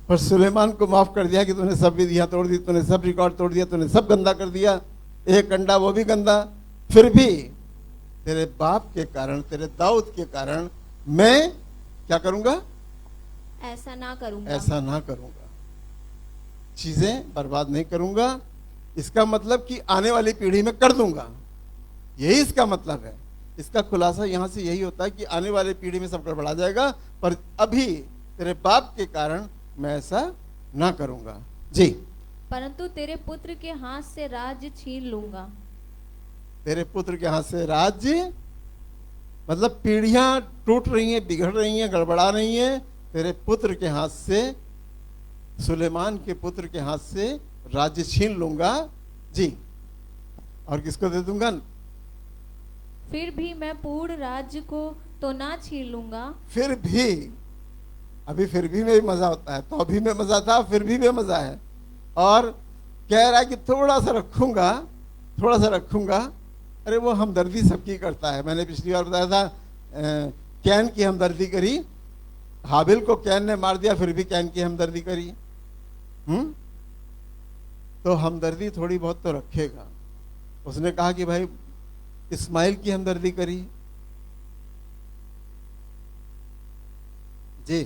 पर सुलेमान को माफ कर दिया कि तूने सब विधियां तोड़ दी, तूने सब रिकॉर्ड तोड़ दिया, तूने सब गंदा कर दिया, एक अंडा वो भी गंदा। फिर भी तेरे बाप के कारण, तेरे दाऊद के कारण मैं क्या करूंगा? ऐसा ना करूंगा। ऐसा ना करूंगा, चीजें बर्बाद नहीं करूंगा। इसका मतलब कि आने वाली पीढ़ी में कर दूंगा, यही इसका मतलब है। इसका खुलासा यहां से यही होता है कि आने वाली पीढ़ी में सब गड़बड़ा जाएगा, पर अभी तेरे बाप के कारण मैं ऐसा ना करूंगा। जी, परंतु तेरे पुत्र के हाथ से राज्य छीन लूंगा। तेरे पुत्र के हाथ से राज्य मतलब पीढ़ियां टूट रही हैं, बिगड़ रही हैं, गड़बड़ा रही हैं। तेरे पुत्र के हाथ से, सुलेमान के पुत्र के हाथ से राज्य छीन लूंगा। जी, और किसको दे दूंगा? फिर भी मैं पूर्ण राज्य को तो ना छीन लूंगा। फिर भी, अभी फिर भी में मजा होता है, तो अभी में मजा था, फिर भी में मजा है। और कह रहा है कि थोड़ा सा रखूंगा, थोड़ा सा रखूंगा। अरे वो हमदर्दी सबकी करता है। मैंने पिछली बार बताया था कैन की हमदर्दी करी, हाबिल को कैन ने मार दिया फिर भी कैन की हमदर्दी करी। तो हमदर्दी थोड़ी बहुत तो रखेगा। उसने कहा कि भाई इस्माइल की हमदर्दी करी जी,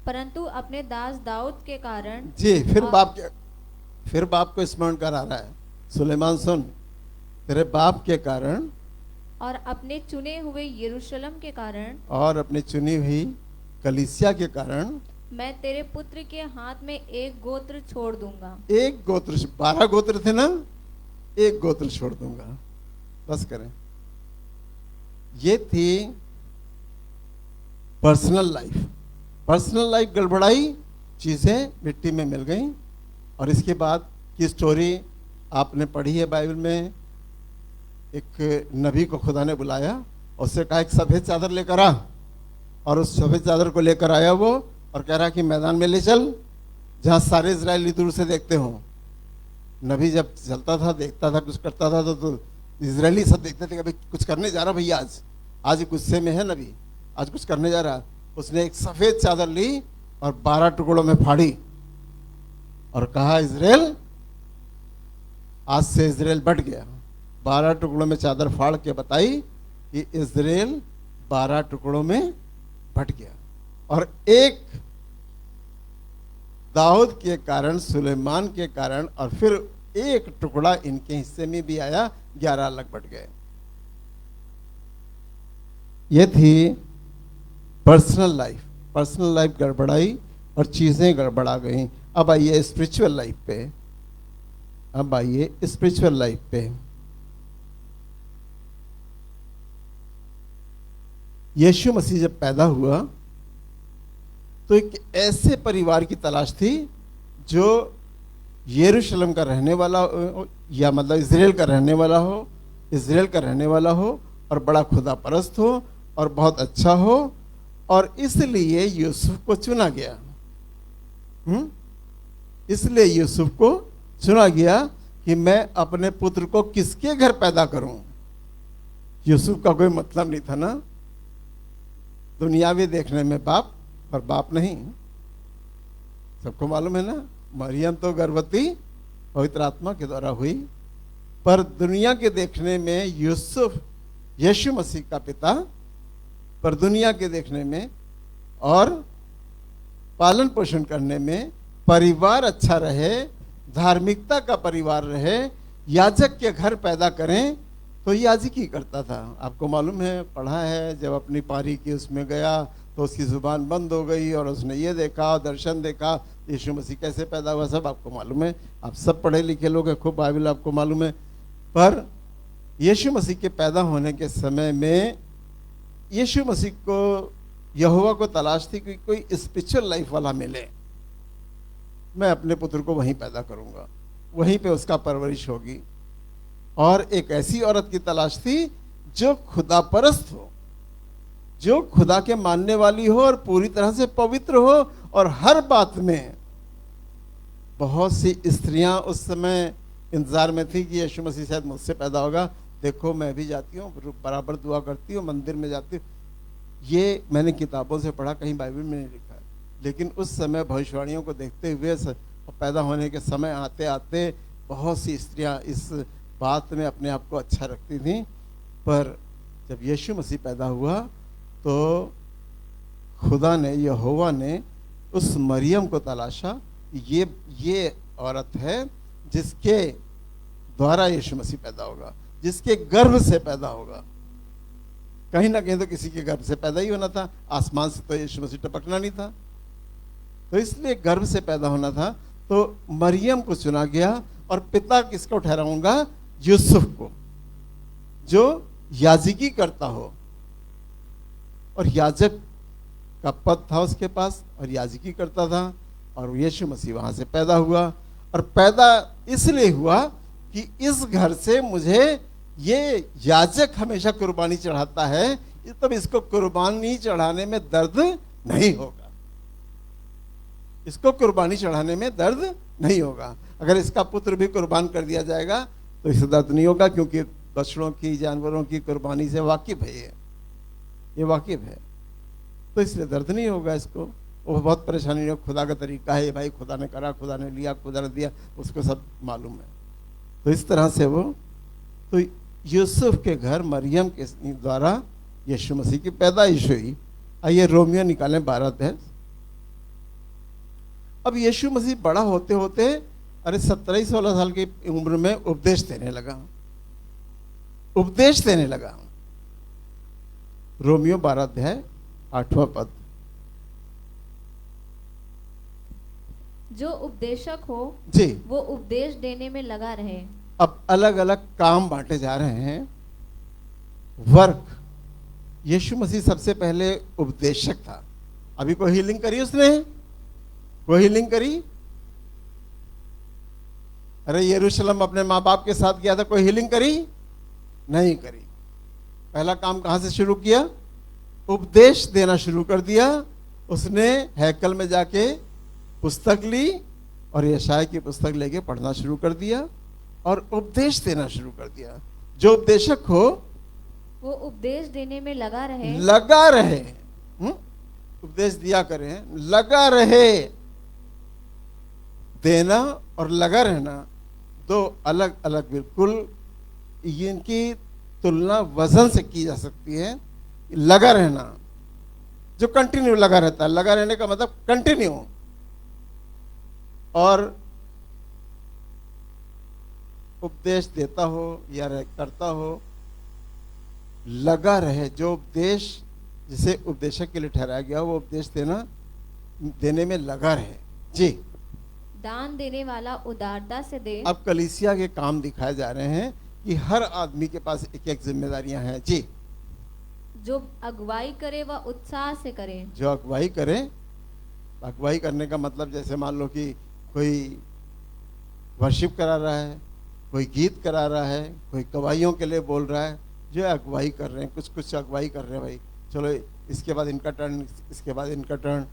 परंतु अपने दास दाऊद के कारण जी। और- फिर बाप को स्मरण करा रहा है, सुलेमान सुन, तेरे बाप के कारण और अपने चुने हुए यरूशलेम के कारण और अपनी चुनी हुई कलीसिया के कारण मैं तेरे पुत्र के हाथ में एक गोत्र छोड़ दूंगा। एक गोत्र, 12 गोत्र थे ना, एक गोत्र छोड़ दूंगा। बस करें। ये थी पर्सनल लाइफ। पर्सनल लाइफ गड़बड़ाई, चीजें मिट्टी में मिल गई। और इसके बाद की स्टोरी आपने पढ़ी है बाइबल में। एक नबी को खुदा ने बुलाया, उससे कहा एक सफेद चादर लेकर आ, और उस सफेद चादर को लेकर आया वो, और कह रहा कि मैदान में ले चल जहां सारे इजरायली दूर से देखते हो। नबी जब चलता था, देखता था, कुछ करता था तो इजरायली सब देखते थे कि भाई कुछ करने जा रहा भैया, आज गुस्से में है नबी, आज कुछ करने जा रहा। उसने एक सफेद चादर ली और 12 टुकड़ों में फाड़ी और कहा इजराइल, आज से इजराइल बट गया। 12 टुकड़ों में चादर फाड़ के बताई कि इजराइल 12 टुकड़ों में बट गया। और एक दाऊद के कारण, सुलेमान के कारण, और फिर एक टुकड़ा इनके हिस्से में भी आया, 11 अलग बट गए। ये थी पर्सनल लाइफ। पर्सनल लाइफ गड़बड़ाई और चीजें गड़बड़ा गई। अब आइए स्पिरिचुअल लाइफ पे। अब आइए स्पिरिचुअल लाइफ पे। यीशु मसीह जब पैदा हुआ तो एक ऐसे परिवार की तलाश थी जो यरूशलेम का रहने वाला हो, या मतलब इजराइल का रहने वाला हो, इजराइल का रहने वाला हो, और बड़ा खुदा परस्त हो और बहुत अच्छा हो। और इसलिए यूसुफ को चुना गया। इसलिए यूसुफ को चुना गया कि मैं अपने पुत्र को किसके घर पैदा करूं। यूसुफ का कोई मतलब नहीं था ना, दुनियावी देखने में बाप, पर बाप नहीं। सबको मालूम है ना, मरियम तो गर्भवती पवित्र आत्मा के द्वारा हुई, पर दुनिया के देखने में यूसुफ यीशु मसीह का पिता, पर दुनिया के देखने में और पालन पोषण करने में परिवार अच्छा रहे, धार्मिकता का परिवार रहे, याजक के घर पैदा करें, तो याजकी करता था। आपको मालूम है, पढ़ा है, जब अपनी पारी की उसमें गया तो उसकी जुबान बंद हो गई और उसने ये देखा, दर्शन देखा, यीशु मसीह कैसे पैदा हुआ, सब आपको मालूम है। आप सब पढ़े लिखे लोग हैं, खूब बाइबल आपको मालूम है। पर यीशु मसीह के पैदा होने के समय में यीशु मसीह को, यहोवा को तलाश थी कि कोई स्पिरिचुअल लाइफ वाला मिले, मैं अपने पुत्र को वहीं पैदा करूंगा, वहीं पे उसका परवरिश होगी। और एक ऐसी औरत की तलाश थी जो खुदा परस्त हो, जो खुदा के मानने वाली हो और पूरी तरह से पवित्र हो। और हर बात में, बहुत सी स्त्रियां उस समय इंतजार में थी कि यीशु मसीह शायद मुझसे पैदा होगा। देखो मैं भी जाती हूँ, बराबर दुआ करती हूँ, मंदिर में जाती हूँ। ये मैंने किताबों से पढ़ा, कहीं बाइबल में नहीं लिखा है। लेकिन उस समय भविष्यवाणियों को देखते हुए, पैदा होने के समय आते आते बहुत सी स्त्रियां इस बात में अपने आप को अच्छा रखती थीं। पर जब यीशु मसीह पैदा हुआ तो खुदा ने, यहोवा ने उस मरियम को तलाशा, ये औरत है जिसके द्वारा यीशु मसीह पैदा होगा, जिसके गर्भ से पैदा होगा। कहीं ना कहीं तो किसी के गर्भ से पैदा ही होना था, आसमान से तो यीशु मसीह टपकना नहीं था, तो इसलिए गर्भ से पैदा होना था। तो मरियम को चुना गया। और पिता किसको ठहराऊंगा? यूसुफ को, जो याजकी करता हो, और याजक का पद था उसके पास, और याजकी करता था। और यीशु मसीह वहां से पैदा हुआ। और पैदा इसलिए हुआ कि इस घर से मुझे, ये याजक हमेशा कुर्बानी चढ़ाता है, तब इसको कुर्बानी चढ़ाने में दर्द नहीं होगा, इसको कुर्बानी चढ़ाने में दर्द नहीं होगा। अगर इसका पुत्र भी कुर्बान कर दिया जाएगा तो इसे दर्द नहीं होगा, क्योंकि बछड़ों की, जानवरों की कुर्बानी से वाकिफ है ये। ये वाकिफ है, तो इसलिए दर्द नहीं होगा इसको। वो बहुत परेशानी नहीं हो, खुदा का तरीका है भाई, खुदा ने करा, खुदा ने लिया, खुदा ने दिया, उसको सब मालूम है। तो इस तरह से वो, तो यूसुफ के घर मरियम के द्वारा यीशु मसीह की पैदाइश हुई। आइए रोमियो निकालें 12 अब यीशु मसीह बड़ा होते होते अरे 17-16 साल की उम्र में उपदेश देने लगा, उपदेश देने लगा। रोमियो 12 पद। जो उपदेशक हो जी, वो उपदेश देने में लगा रहे। अब अलग अलग काम बांटे जा रहे हैं, वर्क। यीशु मसीह सबसे पहले उपदेशक था। अभी कोई हीलिंग करी उसने? कोई हीलिंग करी? अरे यरूशलेम अपने माँ बाप के साथ गया था, कोई हीलिंग करी? नहीं करी। पहला काम कहां से शुरू किया? उपदेश देना शुरू कर दिया। उसने हैकल में जाके पुस्तक ली और यशाया की पुस्तक लेके पढ़ना शुरू कर दिया और उपदेश देना शुरू कर दिया। जो उपदेशक हो वो उपदेश देने में लगा रहे। लगा रहे, उपदेश दिया करें, लगा रहे। देना और लगा रहना दो अलग अलग, बिल्कुल इनकी तुलना वजन से की जा सकती है। लगा रहना जो कंटिन्यू लगा रहता है, लगा रहने का मतलब कंटिन्यू, और उपदेश देता हो या करता हो, लगा रहे। जो उपदेश जिसे उपदेशक के लिए ठहराया गया वो उपदेश देने में लगा रहे। जी, दान देने वाला उदारता से दे। अब कलीसिया के काम दिखाए जा रहे हैं कि हर आदमी के पास एक एक जिम्मेदारियां हैं। जी, जो अगुवाई करे वह उत्साह से करे। जो अगुवाई करे, अगुवाई करने का मतलब जैसे मान लो कि कोई वर्शिप करा रहा है, कोई गीत करा रहा है, कोई गवाहियों के लिए बोल रहा है, जो अगुवाई कर रहे हैं, कुछ कुछ अगुवाई कर रहे हैं। भाई चलो इसके बाद इनका टर्न, इसके बाद इनका टर्न।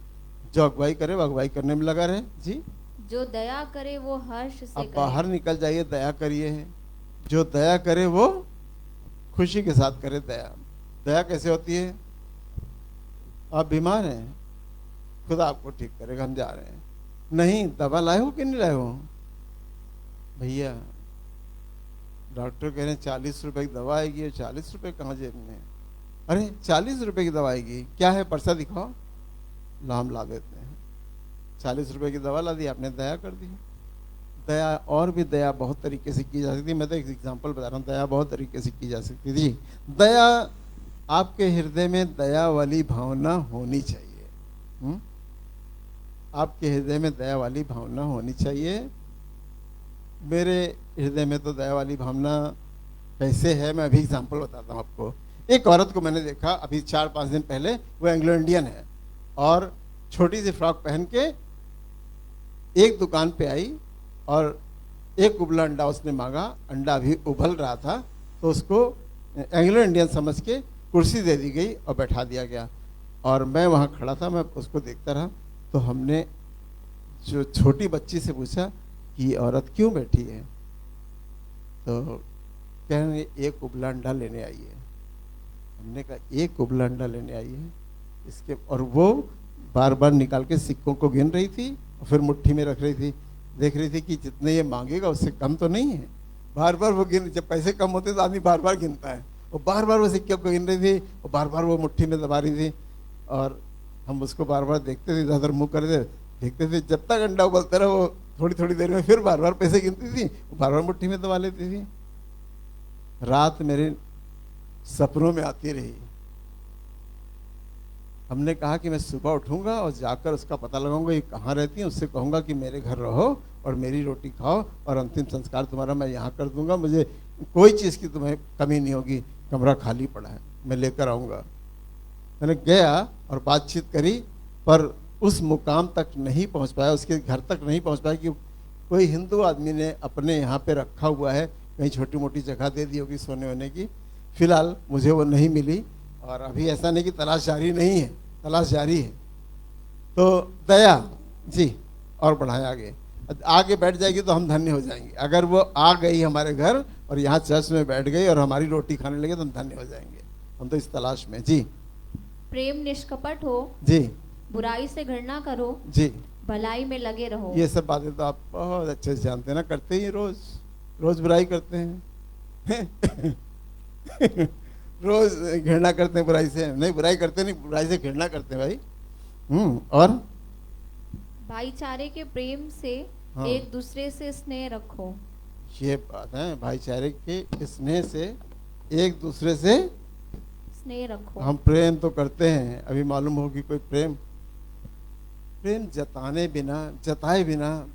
जो अगुवाई करे वो अगुवाई करने में लगा रहे। जी, जो दया करे वो हर्ष से अब करे। बाहर निकल जाइए, दया करिए। जो दया करे वो खुशी के साथ करे। दया, दया कैसे होती है? आप बीमार हैं, खुदा आपको ठीक करेगा, हम जा रहे हैं। नहीं, दवा लाए हो कि नहीं लाए हो? भैया डॉक्टर कह रहे हैं 40 रुपए की दवा आएगी। 40 रुपए कहाँ जेब में? अरे 40 रुपए की दवा आएगी, क्या है पर्चा दिखाओ, लाम ला देते हैं। 40 रुपए की दवा ला दी, आपने दया कर दी। दया, और भी दया बहुत तरीके से की जा सकती है। मैं तो एक एग्जांपल बता रहा हूँ, दया बहुत तरीके से की जा सकती है। जी, दया, आपके हृदय में दया वाली भावना होनी चाहिए। आपके हृदय में दया वाली भावना होनी चाहिए। मेरे हृदय में तो दया वाली भावना कैसे है, मैं अभी एग्जांपल बताता हूँ आपको। एक औरत को मैंने देखा अभी 4-5 दिन पहले, वो एंग्लो इंडियन है और छोटी सी फ्रॉक पहन के एक दुकान पे आई और एक उबला अंडा उसने मांगा। अंडा अभी उबल रहा था तो उसको एंग्लो इंडियन समझ के कुर्सी दे दी गई और बैठा दिया गया। और मैं वहाँ खड़ा था, मैं उसको देखता रहा। तो हमने जो छोटी बच्ची से पूछा कि ये औरत क्यों बैठी है, तो कह रहे एक उबला अंडा लेने आई है। हमने कहा एक उबला अंडा लेने आई है इसके, और वो बार बार निकाल के सिक्कों को गिन रही थी और फिर मुट्ठी में रख रही थी, देख रही थी कि जितने ये मांगेगा उससे कम तो नहीं है। बार बार वो गिन, जब पैसे कम होते तो आदमी बार बार गिनता है, और बार बार वो सिक्के को गिन रही थी और बार बार वो मुट्ठी में दबा रही थी। और हम उसको बार बार देखते थे, इधर मुँह कर देखते थे। जब तक अंडा उबलता रहा वो थोड़ी थोड़ी देर में फिर बार बार पैसे गिनती थी, बार बार मुट्ठी में दबा लेती थी। रात मेरे सपनों में आती रही। हमने कहा कि मैं सुबह उठूंगा और जाकर उसका पता लगाऊंगा ये कहाँ रहती है, उससे कहूंगा कि मेरे घर रहो और मेरी रोटी खाओ और अंतिम संस्कार तुम्हारा मैं यहाँ कर दूंगा, मुझे कोई चीज़ की तुम्हें कमी नहीं होगी, कमरा खाली पड़ा है, मैं लेकर आऊँगा। मैंने गया और बातचीत करी, पर उस मुकाम तक नहीं पहुँच पाया, उसके घर तक नहीं पहुँच पाया कि कोई हिंदू आदमी ने अपने यहाँ पे रखा हुआ है, कहीं छोटी मोटी जगह दे दी होगी सोने वोने की। फिलहाल मुझे वो नहीं मिली और अभी ऐसा नहीं कि तलाश जारी नहीं है, तलाश जारी है। तो दया जी, और बढ़ाएं आगे, आगे बैठ जाएगी तो हम धन्य हो जाएंगे। अगर वो आ गई हमारे घर और यहाँ चर्च में बैठ गई और हमारी रोटी खाने लगे तो हम धन्य हो जाएंगे। हम तो इस तलाश में। जी, प्रेम निष्कपट हो, जी बुराई से घृणा करो, जी। भलाई में लगे रहो। ये सब बातें तो आप बहुत अच्छे से जानते हैं ना, करते ही रोज रोज बुराई करते हैं रोज घृणा करते हैं बुराई से, नहीं बुराई करते नहीं, बुराई से घृणा करते हैं भाई। और भाईचारे के प्रेम से हाँ। एक दूसरे से स्नेह रखो। ये बात है, भाईचारे के स्नेह से एक दूसरे से स्नेह रखो। हम प्रेम तो करते हैं, अभी मालूम हो कि कोई प्रेम जताए बिना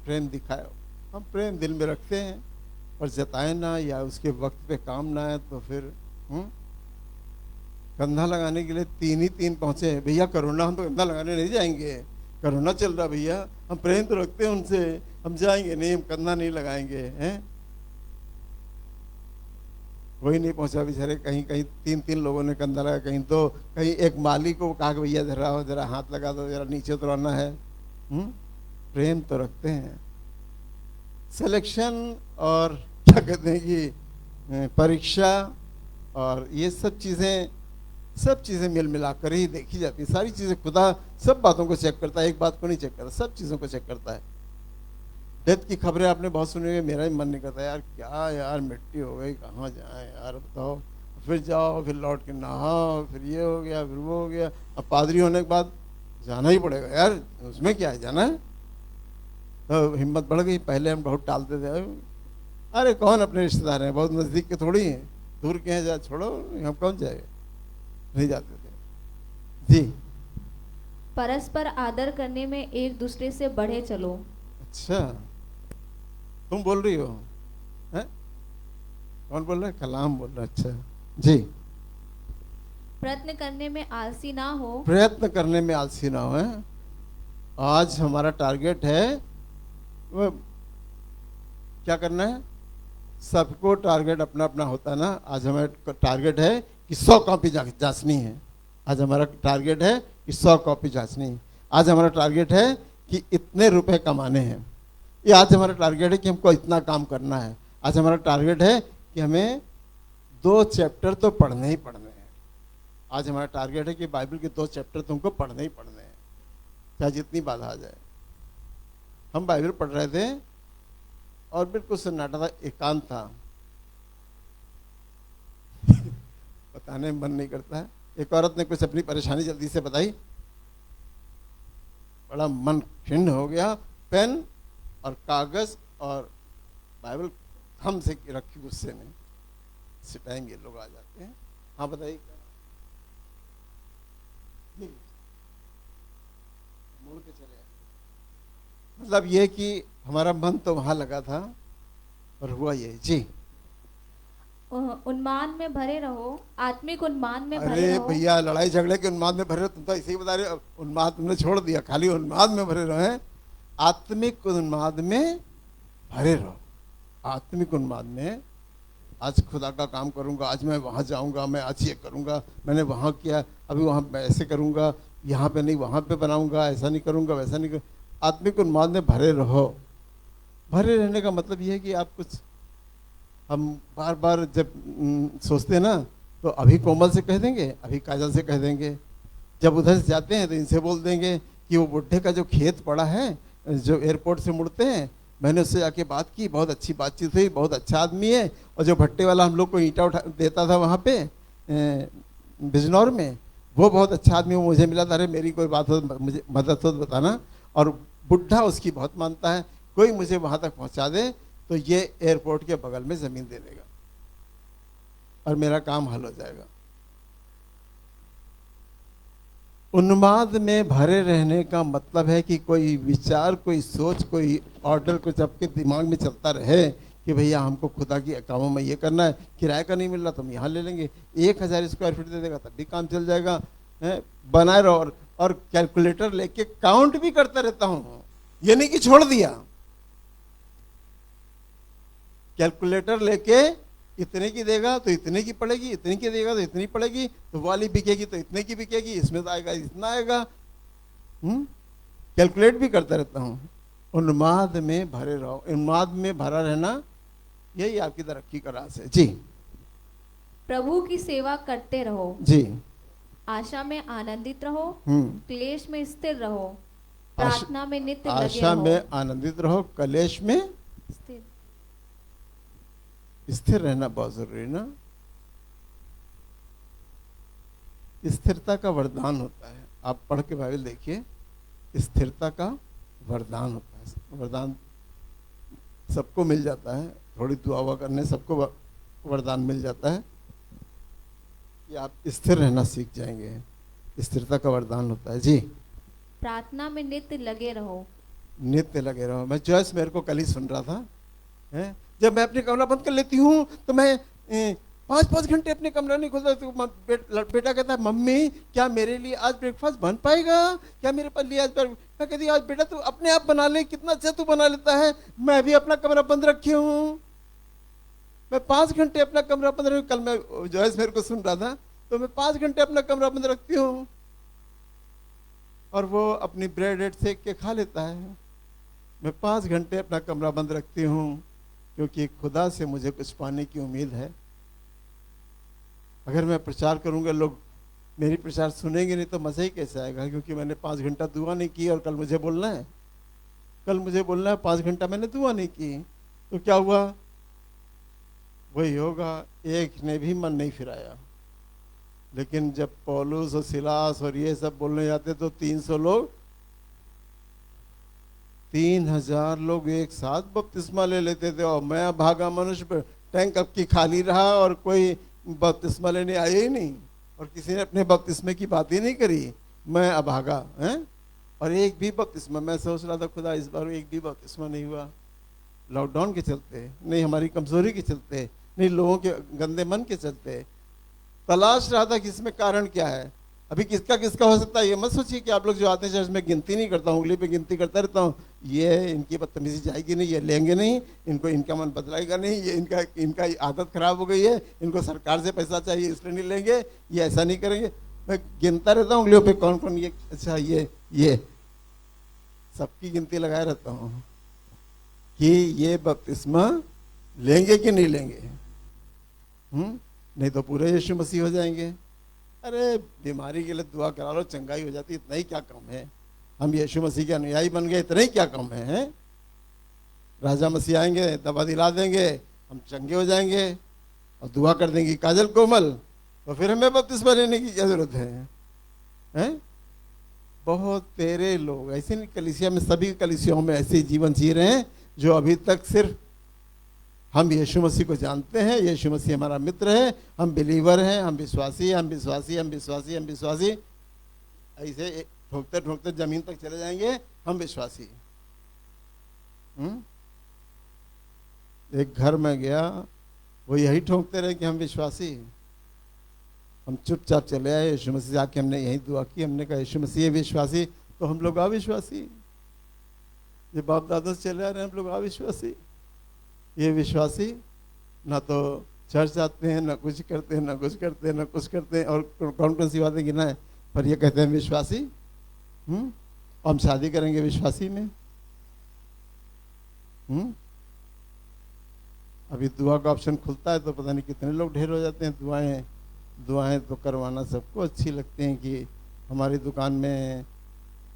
प्रेम दिखाए। हम प्रेम दिल में रखते हैं और जताए ना, या उसके वक्त पे काम ना आए तो फिर कंधा लगाने के लिए तीन पहुंचे हैं भैया कोरोना, हम तो कंधा लगाने नहीं जाएंगे, कोरोना चल रहा भैया, हम प्रेम तो रखते हैं उनसे, हम जाएंगे नहीं, हम कंधा नहीं लगाएंगे। हैं कोई नहीं पहुंचा बेचारे, कहीं कहीं तीन लोगों ने कंधा लगाया, कहीं तो कहीं एक माली को कहा कि भैया जरा हाथ लगा दो, जरा नीचे उतरना है। प्रेम तो रखते हैं। सिलेक्शन और क्या कहते हैं कि परीक्षा और ये सब चीज़ें मिल मिलाकर ही देखी जाती है। सारी चीज़ें, खुदा सब बातों को चेक करता है, एक बात को नहीं चेक करता, सब चीज़ों को चेक करता है। डेथ की खबरें आपने बहुत सुनी होगी, मेरा भी मन नहीं करता यार, क्या यार मिट्टी हो गई, कहाँ जाए यार बताओ, फिर जाओ, फिर लौट के नहाओ, फिर ये हो गया, फिर वो हो गया, अब पादरी होने के बाद जाना ही पड़ेगा यार, उसमें क्या है, जाना है। तो हिम्मत बढ़ गई, पहले हम बहुत टालते थे, अरे कौन अपने रिश्तेदार हैं, बहुत नज़दीक के थोड़ी हैं, दूर के हैं, जा छोड़ो, हम कौन जाएगा, नहीं जाते थे। जी परस्पर आदर करने में एक दूसरे से बढ़े चलो। अच्छा, तुम बोल रही हो? हैं? कौन बोल रहा है? कलाम बोल रहा है। अच्छा जी। प्रयत्न करने में आलसी ना हो। प्रयत्न करने में आलसी ना हो। हैं? आज हमारा टारगेट है, वो क्या करना है, सबको टारगेट अपना अपना होता है ना। आज हमारा टारगेट है कि 100 कॉपी जांचनी है। आज हमारा टारगेट है कि 100 कॉपी जांचनी है। आज हमारा टारगेट है कि इतने रुपए कमाने हैं। ये आज हमारा टारगेट है कि हमको इतना काम करना है। आज हमारा टारगेट है कि हमें 2 चैप्टर तो पढ़ने ही पढ़ने हैं। आज हमारा टारगेट है कि बाइबल के 2 चैप्टर तुमको पढ़ने ही पढ़ने हैं, चाहे जितनी बाधा आ जाए। हम बाइबल पढ़ रहे थे और बिल्कुल सन्नाटा था, एकांत था, बताने में मन नहीं करता है। एक औरत ने कुछ अपनी परेशानी जल्दी से बताई, बड़ा मन खिन्न हो गया, पेन और कागज और बाइबल हम से रखी गुस्से में, सिटाएंगे लोग आ जाते हैं। हाँ बताइए, मुड़ के चले आए। मतलब ये कि हमारा मन तो वहां लगा था और हुआ ये। जी उन्माद में भरे रहो, आत्मिक उन्माद में भरे अरे रहो। भैया, लड़ाई झगड़े के उन्माद में भरे रहो, तुम तो ऐसे ही बता रहे हो। उन्माद तुमने छोड़ दिया, खाली उन्माद में भरे रहो। हैं? आत्मिक उन्माद में भरे रहो। आत्मिक उन्माद में, आज खुदा का काम करूंगा, आज मैं वहां जाऊंगा, मैं आज ये करूंगा, मैंने वहां किया, अभी वहां ऐसे करूंगा, यहाँ पे नहीं वहां पे बनाऊंगा, ऐसा नहीं करूंगा, वैसा नहीं करूंगा। आत्मिक उन्माद में भरे रहो। भरे रहने का मतलब ये है कि आप कुछ, हम बार बार जब सोचते हैं ना, तो अभी कोमल से कह देंगे, अभी काजल से कह देंगे, जब उधर से जाते हैं तो इनसे बोल देंगे कि वो बुढ़े का जो खेत पड़ा है, जो एयरपोर्ट से मुड़ते हैं, मैंने उससे जाके बात की, बहुत अच्छी बातचीत हुई, बहुत अच्छा आदमी है। और जो भट्टे वाला हम लोग को ईंटा उठा देता था वहाँ पे बिजनौर में, वो बहुत अच्छा आदमी, वो मुझे मिला था। अरे मेरी कोई बात हो, मुझे मदद हो तो बताना। और बुढ़ा उसकी बहुत मानता है, कोई मुझे वहाँ तक पहुँचा दे तो ये एयरपोर्ट के बगल में ज़मीन दे देगा और मेरा काम हल हो जाएगा। उन्माद में भरे रहने का मतलब है कि कोई विचार, कोई सोच, कोई ऑर्डर कुछ आपके दिमाग में चलता रहे कि भैया हमको खुदा की कामों में ये करना है, किराए का नहीं मिल रहा तो हम यहाँ ले लेंगे, 1000 स्क्वायर फीट दे देगा तब भी काम चल जाएगा। बनाए रहो। और कैलकुलेटर लेके काउंट भी करता रहता हूँ, ये नहीं कि छोड़ दिया। कैलकुलेटर लेके इतने की देगा तो इतने की पड़ेगी, इतने की देगा तो इतनी पड़ेगी, तो वाली बिकेगी तो इतने की बिकेगी, इसमें तो आएगा इतना आएगा। कैलकुलेट भी करता रहता हूँ। उन्माद में भरे रहो। उन्माद में भरा रहना यही आपकी तरक्की का राज है। जी प्रभु की सेवा करते रहो। जी आशा में आनंदित रहो, हम्म। क्लेश में स्थिर रहो, आशा- प्रार्थना में नित्य लगे आशा रहो। में आनंदित रहो, कलेश में स्थिर। स्थिर रहना बहुत जरूरी है ना। स्थिरता का वरदान होता है। आप पढ़ के बाइबल देखिए, स्थिरता का वरदान होता है। वरदान सबको मिल जाता है, थोड़ी दुआ हुआ करने सबको वरदान मिल जाता है कि आप स्थिर रहना सीख जाएंगे। स्थिरता का वरदान होता है जी। प्रार्थना में नित्य लगे रहो। नित्य लगे रहो। मैं जॉयस मेरे को कल ही सुन रहा था, है? जब मैं अपने कमरा बंद कर लेती हूँ तो मैं 5-5 घंटे अपने कमरा नहीं खोलता। तो बेटा कहता है मम्मी क्या मेरे लिए आज ब्रेकफास्ट बन पाएगा, क्या मेरे पास लिए आज। मैं कहती आज बेटा तू अपने आप बना ले, कितना अच्छा तू बना लेता है। मैं भी अपना कमरा बंद रखी हूँ, मैं 5 घंटे अपना कमरा बंद रखी। कल मैं जॉयस मेरे को सुन रहा था तो मैं 5 घंटे अपना कमरा बंद रखती हूँ और वो अपनी ब्रेड वेड सेक के खा लेता है। मैं 5 घंटे अपना कमरा बंद रखती हूँ क्योंकि खुदा से मुझे कुछ पाने की उम्मीद है। अगर मैं प्रचार करूंगा लोग मेरी प्रचार सुनेंगे नहीं तो मज़ा ही कैसे आएगा, क्योंकि मैंने 5 घंटा दुआ नहीं की और कल मुझे बोलना है। 5 घंटा मैंने दुआ नहीं की तो क्या हुआ, वही होगा। एक ने भी मन नहीं फिराया। लेकिन जब पौलुस और सिलास और ये सब बोलने जाते तो 300 लोग 3000 लोग एक साथ बपतिस्मा ले लेते थे और मैं भागा मनुष्य, टैंक अब की खाली रहा और कोई बपतिस्मा लेने आए ही नहीं और किसी ने अपने बपतिस्मे की बात ही नहीं करी। मैं अभागा हैं और एक भी बपतिस्मा, मैं सोच रहा था खुदा इस बार एक भी बपतिस्मा नहीं हुआ। लॉकडाउन के चलते नहीं, हमारी कमजोरी के चलते नहीं, लोगों के गंदे मन के चलते। तलाश रहा था कि इसमें कारण क्या है। अभी किसका किसका हो सकता है ये मत सोचिए कि आप लोग जो आते हैं चर्च में गिनती नहीं करता हूँ, उंगली पे गिनती करता रहता हूँ, ये इनकी बदतमीजी जाएगी नहीं, ये लेंगे नहीं, इनको इनका मन बदलाएगा नहीं, ये इनका आदत खराब हो गई है, इनको सरकार से पैसा चाहिए इसलिए नहीं लेंगे, ये ऐसा नहीं करेंगे। मैं गिनता रहता हूँ उंगलियों पे कौन कौन ये अच्छा ये सबकी गिनती लगाए रहता हूँ कि ये बपतिस्मा लेंगे कि नहीं लेंगे। नहीं तो पूरे यीशु मसीह हो जाएंगे। अरे बीमारी के लिए दुआ करा लो, चंगाई हो जाती, इतना ही क्या कम है। हम यीशु मसीह के अनुयायी बन गए, इतना ही क्या कम है। राजा मसीह आएंगे, दवा दिला देंगे, हम चंगे हो जाएंगे और दुआ कर देंगे काजल कोमल, तो फिर हमें बपतिस्मा लेने की क्या जरूरत है? बहुत तेरे लोग ऐसे नहीं, कलीसिया में सभी कलीसियाओं में ऐसे जीवन जी रहे हैं जो अभी तक सिर्फ हम यीशु मसीह को जानते हैं, यीशु मसीह हमारा मित्र है, हम बिलीवर हैं, हम विश्वासी, हम विश्वासी, हम विश्वासी, हम विश्वासी, ऐसे ठोकते ठोकते जमीन तक चले जाएंगे, हम विश्वासी। एक घर में गया, वो यही ठोकते रहे कि हम विश्वासी। हम चुपचाप चले आए, यीशु मसीह से आके हमने यही दुआ की, हमने कहा यीशु मसीह विश्वासी, तो हम लोग अविश्वासी। ये बाप दादा से चले आ रहे हैं, हम लोग अविश्वासी। ये विश्वासी ना तो चर्च आते हैं, ना कुछ करते हैं, ना कुछ करते हैं, ना कुछ करते हैं, और कौन कौन सी बातें गिना है, पर ये कहते हैं विश्वासी। और हम शादी करेंगे विश्वासी में। अभी दुआ का ऑप्शन खुलता है तो पता नहीं कितने लोग ढेर हो जाते हैं। दुआएं तो करवाना सबको अच्छी लगती हैं कि हमारी दुकान में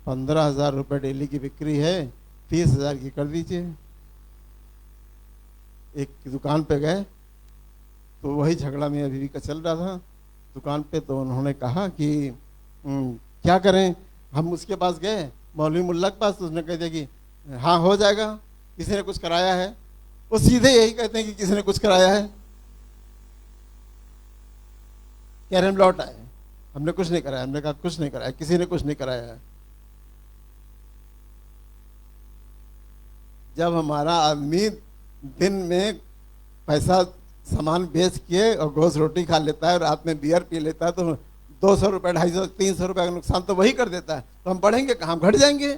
15,000 रुपये डेली की बिक्री है, 30,000 की कर दीजिए। एक दुकान पे गए तो वही झगड़ा में अभी का चल रहा था दुकान पे, तो उन्होंने कहा कि क्या करें। हम उसके पास गए, मौलवी मुल्ला के पास, तो उसने कह दिया कि हाँ हो जाएगा, किसी ने कुछ कराया है। वो सीधे यही कहते हैं कि किसी ने कुछ कराया है, कह रहे हम लौट आए, हमने कुछ नहीं कराया। हमने कहा कुछ नहीं कराया, किसी ने कुछ नहीं कराया है। जब हमारा आदमी दिन में पैसा सामान बेच के और गोश्त रोटी खा लेता है और रात में बियर पी लेता है, तो 200 रुपये, 250, 300 रुपये का नुकसान तो वही कर देता है। तो हम बढ़ेंगे कहाँ, हम घट जाएंगे।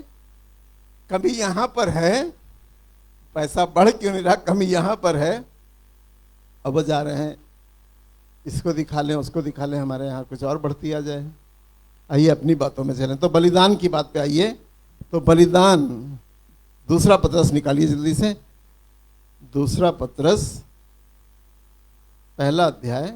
कभी यहाँ पर है, पैसा बढ़ क्यों नहीं रहा, कमी यहाँ पर है। अब जा रहे हैं, इसको दिखा लें, उसको दिखा लें, हमारे यहाँ कुछ और बढ़ती आ जाए। आइए अपनी बातों में चलें। तो बलिदान की बात पे आइए। तो बलिदान, दूसरा पत्रस निकालिए जल्दी से। दूसरा पत्रस पहला अध्याय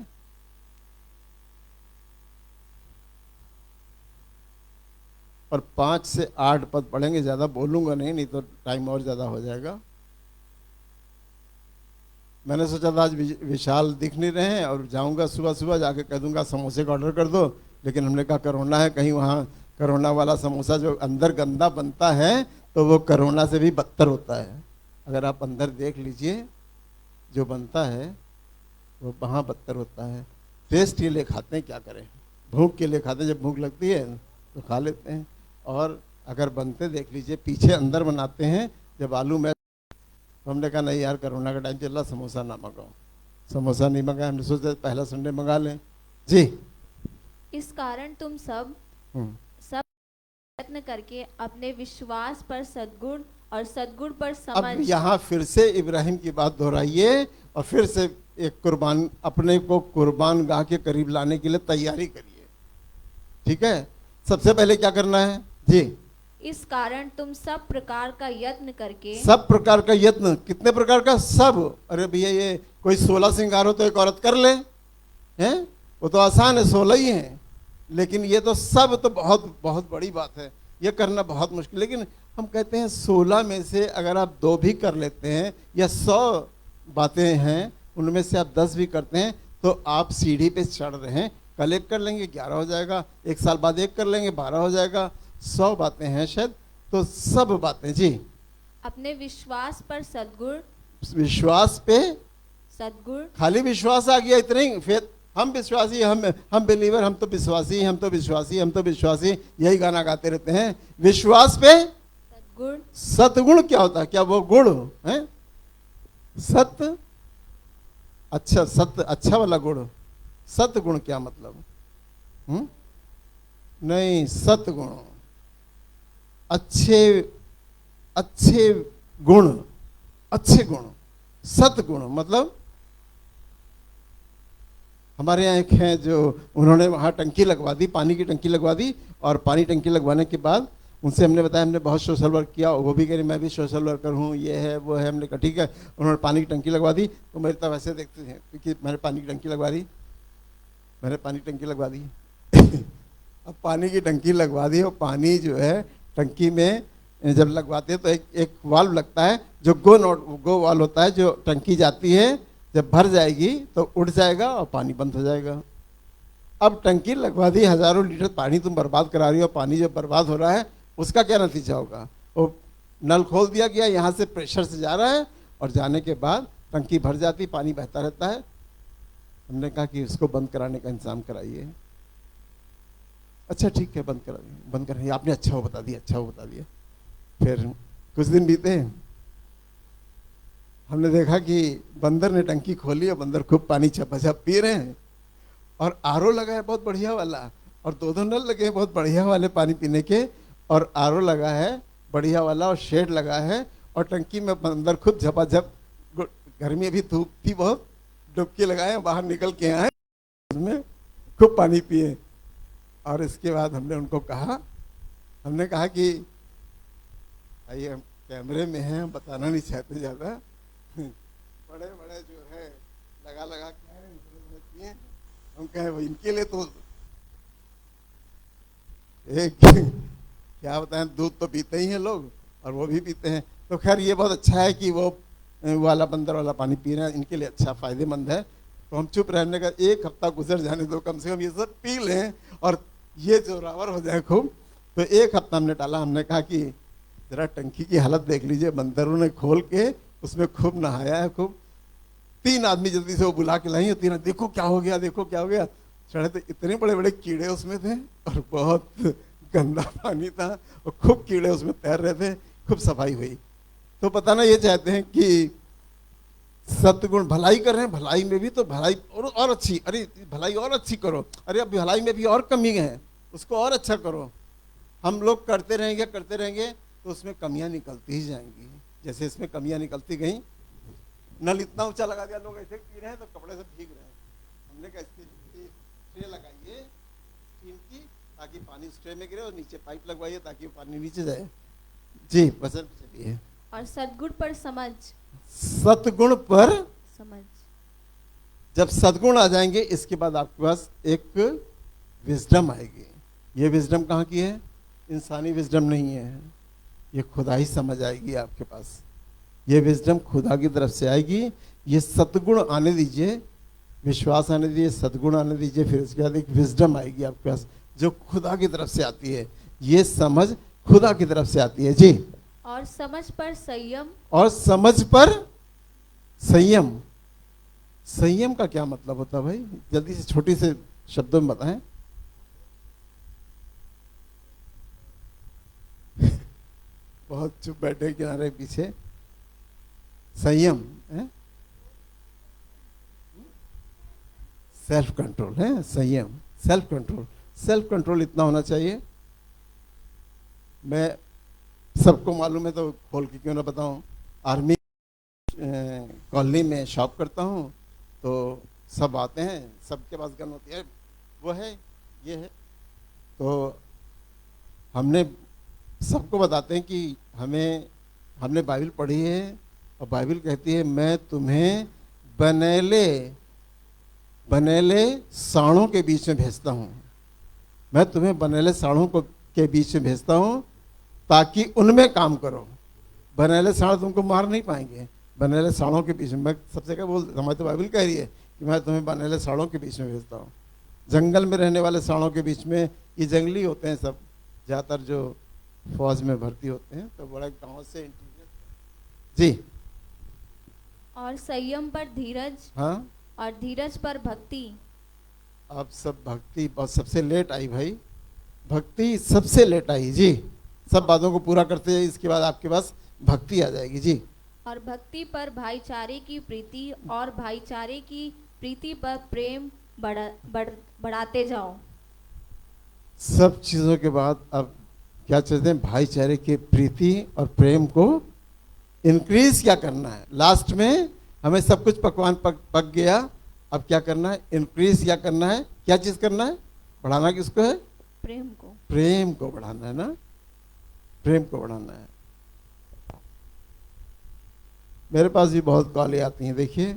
और 5 से 8 पद पढ़ेंगे, ज़्यादा बोलूँगा नहीं तो टाइम और ज़्यादा हो जाएगा। मैंने सोचा था आज विशाल दिख नहीं रहे हैं और जाऊंगा सुबह सुबह जाके कह दूंगा समोसे का ऑर्डर कर दो, लेकिन हमने कहा कोरोना है, कहीं वहाँ कोरोना वाला समोसा जो अंदर गंदा बनता है तो वो कोरोना से भी बदतर होता है। अगर आप अंदर देख लीजिए जो बनता है वो वहाँ बदतर होता है। टेस्ट के लिए खाते हैं, क्या करें, भूख के लिए खाते हैं, जब भूख लगती है तो खा लेते हैं। और अगर बनते देख लीजिए पीछे अंदर बनाते हैं, जब आलू में तो हमने कहा नहीं यार कोरोना का टाइम चल रहा, समोसा ना मंगाओ, समोसा नहीं मंगाया। हमने सोचा पहला संडे मंगा लें जी। इस कारण तुम सब प्रयत्न करके अपने विश्वास पर सद्गुण और सद्गुण पर अब समझ। यहाँ फिर से इब्राहिम की बात दोहराइए और फिर से एक कुर्बान, अपने को कुर्बान गाह के करीब लाने के लिए तैयारी करिए। ठीक है, सबसे पहले क्या करना है जी? इस कारण तुम सब प्रकार का यत्न करके। सब प्रकार का यत्न, कितने प्रकार का? सब। अरे भैया ये कोई 16 श्रृंगार हो तो एक औरत कर ले, हैं? वो तो आसान है, 16 ही है, लेकिन ये तो सब तो बहुत बहुत बड़ी बात है, ये करना बहुत मुश्किल। लेकिन हम कहते हैं 16 में से अगर आप 2 भी कर लेते हैं या 100 बातें हैं उनमें से आप 10 भी करते हैं तो आप सीढ़ी पे चढ़ रहे हैं। कल एक कर लेंगे 11 हो जाएगा, एक साल बाद एक कर लेंगे 12 हो जाएगा, 100 बातें हैं शायद, तो सब बातें जी। अपने विश्वास पर सद्गुण, विश्वास पे सद्गुण, खाली विश्वास आ गया इतने ही, फिर हम विश्वासी, हम बिलीवर, हम तो विश्वासी, हम तो विश्वासी, हम तो विश्वासी, यही गाना गाते रहते हैं। विश्वास पे सद्गुण। सतगुण क्या होता है? क्या वो गुण है? सत्य, अच्छा सत्य, अच्छा वाला गुण। सतगुण क्या मतलब? नहीं, सतगुण, अच्छे अच्छे गुण, अच्छे गुण, सतगुण मतलब हमारे यहाँ एक है जो उन्होंने वहाँ टंकी लगवा दी, पानी की टंकी लगवा दी, और पानी टंकी लगवाने के बाद उनसे हमने बताया हमने बहुत सोशल वर्क किया, वो भी कह रही मैं भी सोशल वर्कर हूँ, ये है वो है। हमने कहा ठीक है। उन्होंने पानी की टंकी लगवा दी तो मेरी तरफ ऐसे देखते थे क्योंकि मैंने पानी की टंकी लगवा दी, मैंने पानी की टंकी लगवा दी अब पानी की टंकी लगवा दी और पानी जो है टंकी में जब लगवाते हैं तो एक वाल्व लगता है जो गो वाल्व होता है, जो टंकी जाती है जब भर जाएगी तो उठ जाएगा और पानी बंद हो जाएगा। अब टंकी लगवा दी, हजारों लीटर पानी तुम बर्बाद करा रही हो, पानी जब बर्बाद हो रहा है उसका क्या नतीजा होगा? वो नल खोल दिया गया, यहाँ से प्रेशर से जा रहा है और जाने के बाद टंकी भर जाती, पानी बहता रहता है। हमने कहा कि इसको बंद कराने का इंतजाम कराइए। अच्छा ठीक है, बंद कराइए। आपने अच्छा वो बता दिया, अच्छा वो बता दिया। फिर कुछ दिन बीते, हमने देखा कि बंदर ने टंकी खोली और बंदर खूब पानी छप पी रहे हैं, और आरओ लगा है बहुत बढ़िया वाला, और 2 नल लगे हैं बहुत बढ़िया वाले पानी पीने के, और आरओ लगा है बढ़िया वाला, और शेड लगा है, और टंकी में बंदर खुद झपाझप, गर्मी भी धूप थी बहुत, डुबकी लगाए, बाहर निकल के आए, उसमें खूब पानी पिए। और इसके बाद हमने उनको कहा, हमने कहा कि आइए हम कैमरे में हैं, हम बताना नहीं चाहते ज़्यादा, बड़े बड़े जो है लगा के हम कहे वो इनके लिए तो एक क्या बताएं, दूध तो पीते ही हैं लोग और वो भी पीते हैं। तो खैर ये बहुत अच्छा है कि वो वाला बंदर वाला पानी पी रहे हैं, इनके लिए अच्छा फायदेमंद है। तो हम चुप रहने का, 1 हफ्ता गुजर जाने दो, कम से कम ये सब पी लें और ये जोरावर हो जाए खूब। तो 1 हफ्ता हमने टाला। हमने कहा कि जरा टंकी की हालत देख लीजिए, बंदरों ने खोल के उसमें खूब नहाया है, खूब। 3 आदमी जल्दी से वो बुला के लाई, 3 देखो क्या हो गया, देखो क्या हो गया। चढ़े तो इतने बड़े बड़े कीड़े उसमें थे और बहुत गंदा पानी था और खूब कीड़े उसमें तैर रहे थे, खूब सफाई हुई। तो बताना ये चाहते हैं कि सतगुण, भलाई कर रहे हैं, भलाई में भी तो भलाई और अच्छी, अरे भलाई और अच्छी करो, अरे अब भलाई में भी और कमी है, उसको और अच्छा करो। हम लोग करते रहेंगे तो उसमें कमियां निकलती ही जाएंगी। जैसे इसमें कमियां निकलती गई, नल इतना ऊंचा लगा दिया, लोग ऐसे पी रहे हैं तो कपड़े से भीग रहे हैं। हमने कहा इसकी ट्रे लगाइए स्टील की, ताकि पानी उस ट्रे में गिरे, और नीचे पाइप लगवाइए ताकि पानी नीचे जाए। जी वचन चलिए। और सद्गुण पर समझ, सतगुण पर समझ। जब सद्गुण आ जाएंगे इसके बाद आपके पास एक विजडम आएगी। ये विजडम कहाँ की है? इंसानी विजडम नहीं है, ये खुदा ही समझ आएगी आपके पास। ये विजडम खुदा की तरफ से आएगी। ये सद्गुण आने दीजिए, विश्वास आने दीजिए, सद्गुण आने दीजिए, फिर उसके बाद एक विजडम आएगी आपके पास जो खुदा की तरफ से आती है। ये समझ खुदा की तरफ से आती है जी। और समझ पर संयम। और समझ पर संयम। संयम का क्या मतलब होता है भाई? जल्दी से छोटी से शब्दों में बताएं। बहुत चुप बैठे किनारे पीछे। संयम है, सेल्फ कंट्रोल है। संयम, सेल्फ कंट्रोल। सेल्फ कंट्रोल इतना होना चाहिए, मैं सबको मालूम है तो खोल के क्यों ना बताऊं। आर्मी कॉलोनी में शॉप करता हूं तो सब आते हैं, सबके पास गन होती है, वो है, ये है, तो हमने सबको बताते हैं कि हमने बाइबल पढ़ी है और बाइबल कहती है मैं तुम्हें बनेले साड़ों के बीच में भेजता हूँ। मैं तुम्हें बनेले साड़ों के बीच में भेजता हूँ ताकि उनमें काम करो। बनेले साड़ तुमको मार नहीं पाएंगे, बनेले साड़ों के बीच में। मैं सबसे क्या बोल, हमारी तो बाइबल कह रही है कि मैं तुम्हें बनेले साड़ों के बीच में भेजता हूँ। जंगल में रहने वाले साड़ों के बीच में, ये जंगली होते हैं सब, ज़्यादातर जो फौज में भर्ती होते हैं, तो बड़ा गाँव से इंटीरियर जी। और संयम पर धीरज। हाँ, और धीरज पर भक्ति। अब सब भक्ति बहुत सबसे लेट आई भाई, भक्ति सबसे लेट आई जी। सब बातों को पूरा करते हैं, इसके बाद आपके पास भक्ति आ जाएगी जी। और भक्ति पर भाईचारे की प्रीति, और भाईचारे की प्रीति पर प्रेम बढ़ाते जाओ। सब चीज़ों के बाद अब क्या चाहते हैं? भाईचारे की प्रीति और प्रेम को इंक्रीज क्या करना है? लास्ट में हमें सब कुछ पकवान पक गया, अब क्या करना है? इंक्रीज क्या करना है? क्या चीज़ करना है? बढ़ाना किसको है? प्रेम को। प्रेम को बढ़ाना है ना, प्रेम को बढ़ाना है। मेरे पास भी बहुत कॉलें आती हैं, देखिए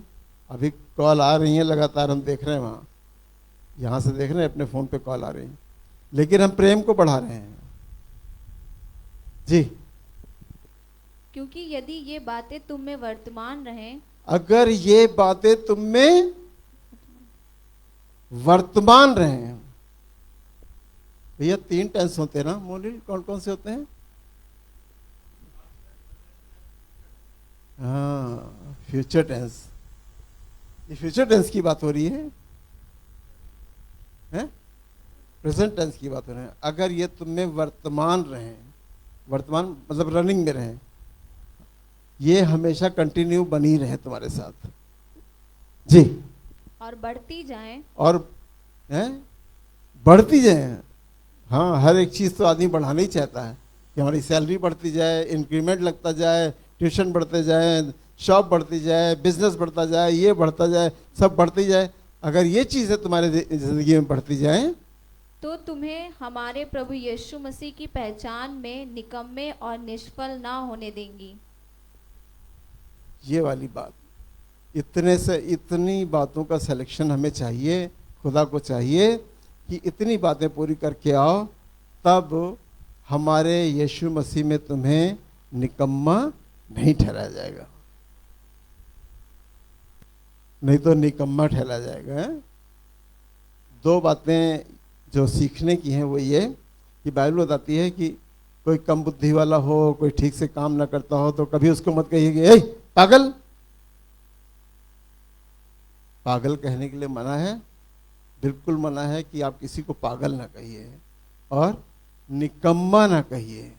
अभी कॉल आ रही हैं लगातार, हम देख रहे हैं वहाँ, यहाँ से देख रहे हैं अपने फ़ोन पे कॉल आ रही हैं, लेकिन हम प्रेम को बढ़ा रहे हैं जी। क्योंकि यदि ये बातें तुम में वर्तमान रहें, अगर ये बातें तुम में वर्तमान रहें, भैया 3 टेंस होते हैं ना मोनी, कौन कौन से होते हैं? हाँ, फ्यूचर टेंस। ये फ्यूचर टेंस की बात हो रही है, प्रेजेंट टेंस की बात हो रही है। अगर ये तुम में वर्तमान रहें, वर्तमान मतलब रनिंग में रहें, ये हमेशा कंटिन्यू बनी रहे तुम्हारे साथ जी। और बढ़ती जाएं। और बढ़ती जाए। हाँ, हर एक चीज़ तो आदमी बढ़ाना ही चाहता है कि हमारी सैलरी बढ़ती जाए, इंक्रीमेंट लगता जाए, ट्यूशन बढ़ते जाए, शॉप बढ़ती जाए, बिजनेस बढ़ता जाए, ये बढ़ता जाए, सब बढ़ती जाए। अगर ये चीज़ें तुम्हारे ज़िंदगी में बढ़ती जाएं तो तुम्हें हमारे प्रभु यीशु मसीह की पहचान में निकम्मे और निष्फल ना होने देंगी। ये वाली बात, इतने से इतनी बातों का सिलेक्शन हमें चाहिए, खुदा को चाहिए कि इतनी बातें पूरी करके आओ, तब हमारे यीशु मसीह में तुम्हें निकम्मा नहीं ठहराया जाएगा, नहीं तो निकम्मा ठहरा जाएगा। 2 बातें जो सीखने की हैं वो ये कि बाइबल बताती है कि कोई कम बुद्धि वाला हो, कोई ठीक से काम ना करता हो, तो कभी उसको मत कहिए कि ए पागल। पागल कहने के लिए मना है, बिल्कुल मना है कि आप किसी को पागल ना कहिए और निकम्मा ना कहिए।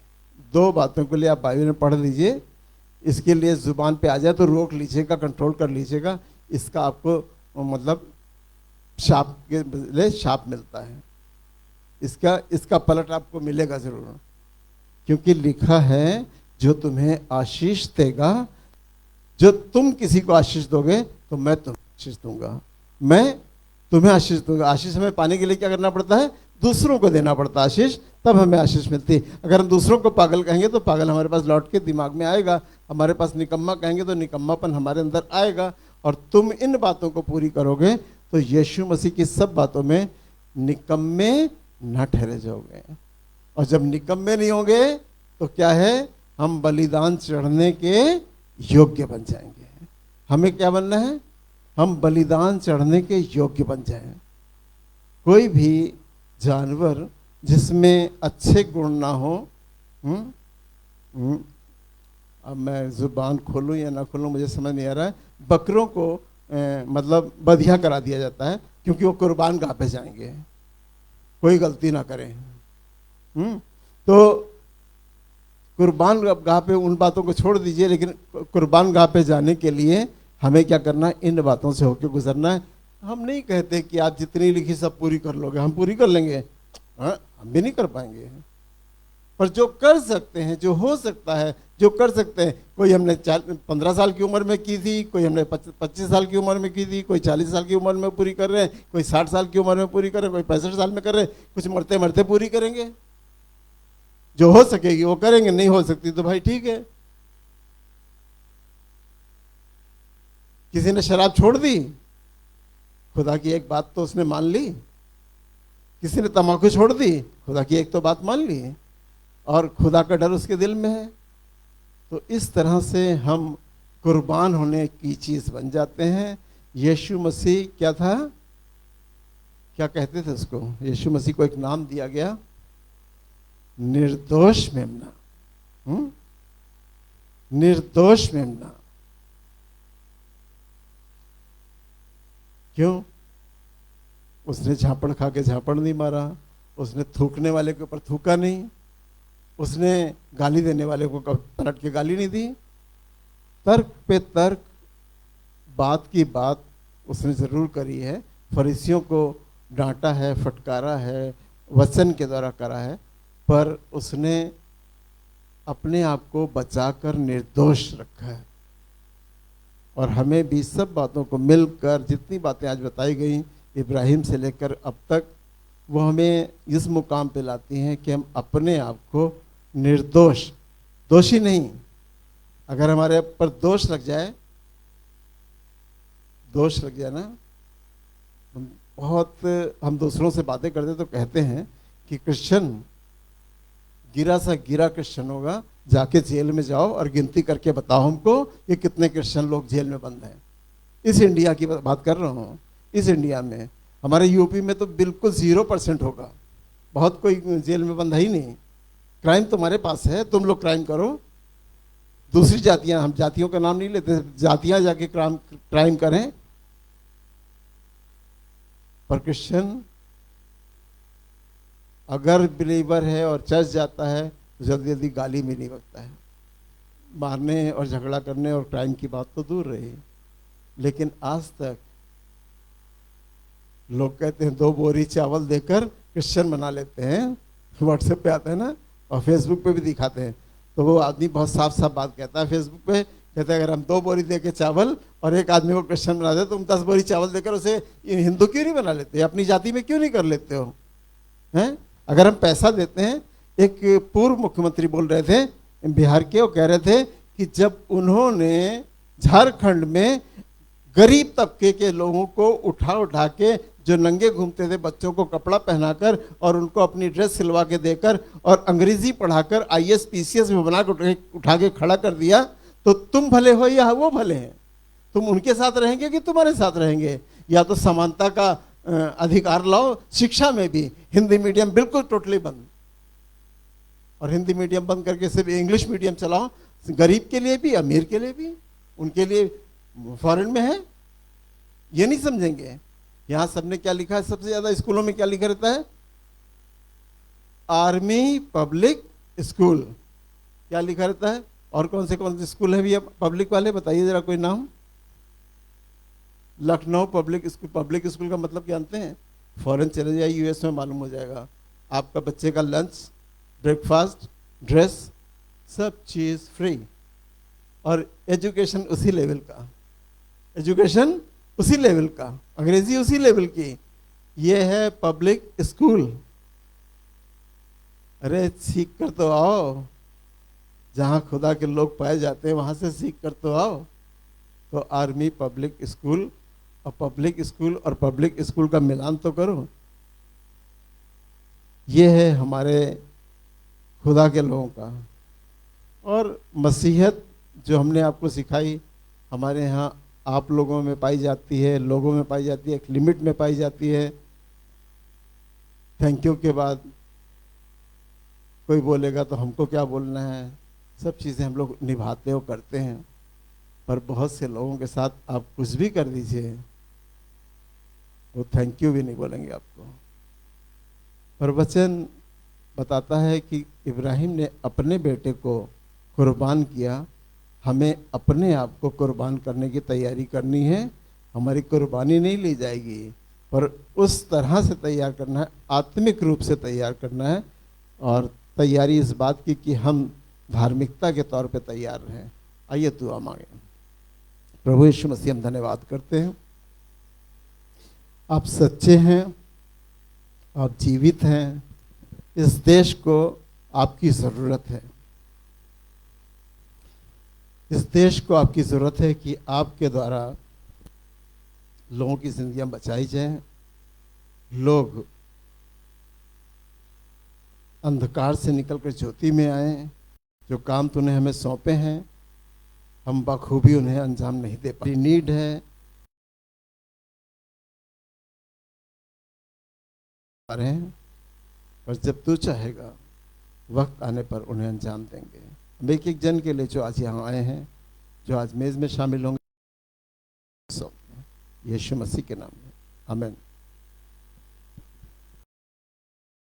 2 बातों के लिए आप बाइबल में पढ़ लीजिए, इसके लिए जुबान पे आ जाए तो रोक लीजिएगा, कंट्रोल कर लीजिएगा। इसका आपको मतलब शाप के बदले शाप मिलता है, इसका पलट आपको मिलेगा जरूर, क्योंकि लिखा है जो तुम्हें आशीष देगा, जो तुम किसी को आशीष दोगे तो मैं तुम्हें आशीष दूंगा, मैं तुम्हें आशीष दूंगा। आशीष हमें पाने के लिए क्या करना पड़ता है? दूसरों को देना पड़ता है आशीष, तब हमें आशीष मिलती है। अगर हम दूसरों को पागल कहेंगे तो पागल हमारे पास लौट के दिमाग में आएगा, हमारे पास निकम्मा कहेंगे तो निकम्मापन हमारे अंदर आएगा। और तुम इन बातों को पूरी करोगे तो यीशु मसीह की सब बातों में निकम्मे न ठहरे जाओगे। और जब निकम्मे नहीं होंगे तो क्या है, हम बलिदान चढ़ने के योग्य बन जाएंगे। हमें क्या बनना है, हम बलिदान चढ़ने के योग्य बन जाएं। कोई भी जानवर जिसमें अच्छे गुण ना हो, अब मैं जुबान खोलूं या ना खोलूं मुझे समझ नहीं आ रहा है, बकरों को मतलब बधिया करा दिया जाता है क्योंकि वो कुर्बान गाह पे जाएंगे, कोई गलती ना करें। तो कुर्बान गाह पे उन बातों को छोड़ दीजिए, लेकिन कुर्बान गाह पे जाने के लिए हमें क्या करना है, इन बातों से होकर गुजरना है। हम नहीं कहते कि आप जितनी लिखी सब पूरी कर लोगे, हम पूरी कर लेंगे, हाँ हम भी नहीं कर पाएंगे, पर जो कर सकते हैं, जो हो सकता है, जो कर सकते हैं, कोई हमने 15 साल की उम्र में की थी, कोई हमने 25 साल की उम्र में की थी, कोई 40 साल की उम्र में पूरी कर रहे हैं, कोई 60 साल की उम्र में पूरी कर रहे हैं, कोई 65 साल में कर रहे हैं, कुछ मरते मरते पूरी करेंगे। जो हो सकेगी वो करेंगे, नहीं हो सकती तो भाई ठीक है। किसी ने शराब छोड़ दी, खुदा की एक बात तो उसने मान ली। किसी ने तंबाकू छोड़ दी, खुदा की एक तो बात मान ली, और खुदा का डर उसके दिल में है। तो इस तरह से हम कुर्बान होने की चीज बन जाते हैं। यीशु मसीह क्या था, क्या कहते थे उसको, यीशु मसीह को एक नाम दिया गया, निर्दोष मेमना। निर्दोष मेमना। क्यों? उसने झापड़ खा के झापड़ नहीं मारा, उसने थूकने वाले के ऊपर थूका नहीं, उसने गाली देने वाले को पलट के गाली नहीं दी। तर्क पे तर्क, बात की बात उसने जरूर करी है। फरीसियों को डांटा है, फटकारा है, वचन के द्वारा करा है, पर उसने अपने आप को बचाकर निर्दोष रखा है। और हमें भी सब बातों को मिलकर, जितनी बातें आज बताई गई इब्राहिम से लेकर अब तक, वो हमें इस मुकाम पे लाती हैं कि हम अपने आप को निर्दोष, दोषी नहीं, अगर हमारे पर दोष लग जाए ना, हम दूसरों से बातें करते तो कहते हैं कि क्रिश्चियन गिरा सा गिरा क्रिश्चियन होगा, जाके जेल में जाओ और गिनती करके बताओ हमको कि कितने क्रिश्चियन लोग जेल में बंद हैं। इस इंडिया की बात कर रहा हूँ। इस इंडिया में, हमारे यूपी में तो बिल्कुल 0% होगा, बहुत कोई जेल में बंद है ही नहीं। क्राइम तुम्हारे पास है, तुम लोग क्राइम करो। दूसरी जातियां, हम जातियों का नाम नहीं लेते, जातियां जाके क्राइम करें, पर क्रिश्चियन अगर बिलीवर है और चर्च जाता है तो जल्दी जल्दी गाली में नहीं बकता है। मारने और झगड़ा करने और क्राइम की बात तो दूर रही, लेकिन आज तक लोग कहते हैं 2 बोरी चावल देकर क्रिश्चियन बना लेते हैं। व्हाट्सएप पे आता है ना, और फेसबुक पे भी दिखाते हैं। तो वो आदमी बहुत साफ साफ बात कहता है फेसबुक पे, कहता है अगर हम 2 बोरी दे के चावल और एक आदमी को क्रिश्चियन बना दे, तो तुम 10 बोरी चावल देकर उसे हिंदू क्यों नहीं बना लेते, अपनी जाति में क्यों नहीं कर लेते हो, हैं? अगर हम पैसा देते हैं, एक पूर्व मुख्यमंत्री बोल रहे थे बिहार के, वो कह रहे थे कि जब उन्होंने झारखंड में गरीब तबके के लोगों को उठा के, जो नंगे घूमते थे, बच्चों को कपड़ा पहनाकर और उनको अपनी ड्रेस सिलवा के देकर और अंग्रेजी पढ़ाकर IAS PCS में बना के उठा के खड़ा कर दिया, तो तुम भले हो या वो भले हैं, तुम उनके साथ रहेंगे कि तुम्हारे साथ रहेंगे? या तो समानता का अधिकार लाओ। शिक्षा में भी हिंदी मीडियम बिल्कुल टोटली बंद, और हिंदी मीडियम बंद करके सिर्फ इंग्लिश मीडियम चलाओ, गरीब के लिए भी, अमीर के लिए भी, उनके लिए फॉरेन में है, ये नहीं समझेंगे। यहां सबने क्या लिखा है, सबसे ज्यादा स्कूलों में क्या लिखा रहता है, आर्मी पब्लिक स्कूल, क्या लिखा रहता है? और कौन से स्कूल है भैया पब्लिक वाले, बताइए जरा कोई नाम। Lucknow public school. Public school का मतलब जानते हैं? फॉरेन चले जाइए, US में मालूम हो जाएगा। आपका बच्चे का लंच, ब्रेकफास्ट, ड्रेस, सब चीज फ्री, और एजुकेशन उसी लेवल का, एजुकेशन उसी लेवल का, अंग्रेजी उसी लेवल की। ये है पब्लिक स्कूल। अरे सीख कर तो आओ, जहां खुदा के लोग पाए जाते हैं वहां से सीख कर तो आओ। तो आर्मी पब्लिक स्कूल और पब्लिक स्कूल का मिलान तो करो। ये है हमारे खुदा के लोगों का। और मसीहत जो हमने आपको सिखाई हमारे यहाँ आप लोगों में पाई जाती है, लोगों में पाई जाती है, एक लिमिट में पाई जाती है। थैंक यू के बाद कोई बोलेगा तो हमको क्या बोलना है, सब चीज़ें हम लोग निभाते हो करते हैं। पर बहुत से लोगों के साथ आप कुछ भी कर दीजिए, वो थैंक यू भी नहीं बोलेंगे आपको। पर वचन बताता है कि इब्राहिम ने अपने बेटे को कुर्बान किया। हमें अपने आप को कुर्बान करने की तैयारी करनी है। हमारी कुर्बानी नहीं ली जाएगी, पर उस तरह से तैयार करना है, आत्मिक रूप से तैयार करना है। और तैयारी इस बात की कि हम धार्मिकता के तौर पे तैयार रहें। आइए दुआ मांगे। प्रभु यीशु मसीह, हम धन्यवाद करते हैं, आप सच्चे हैं, आप जीवित हैं। इस देश को आपकी ज़रूरत है। इस देश को आपकी ज़रूरत है कि आपके द्वारा लोगों की जिंदगियां बचाई जाएं, लोग अंधकार से निकलकर ज्योति में आए। जो काम तूने हमें सौंपे हैं हम बखूबी उन्हें अंजाम नहीं दे पाए। नीड है और जब तू चाहेगा वक्त आने पर उन्हें अंजाम देंगे। हम एक एक जन के लिए जो आज यहाँ आए हैं, जो आज मेज़ में शामिल होंगे, यीशु मसीह के नाम में आमीन।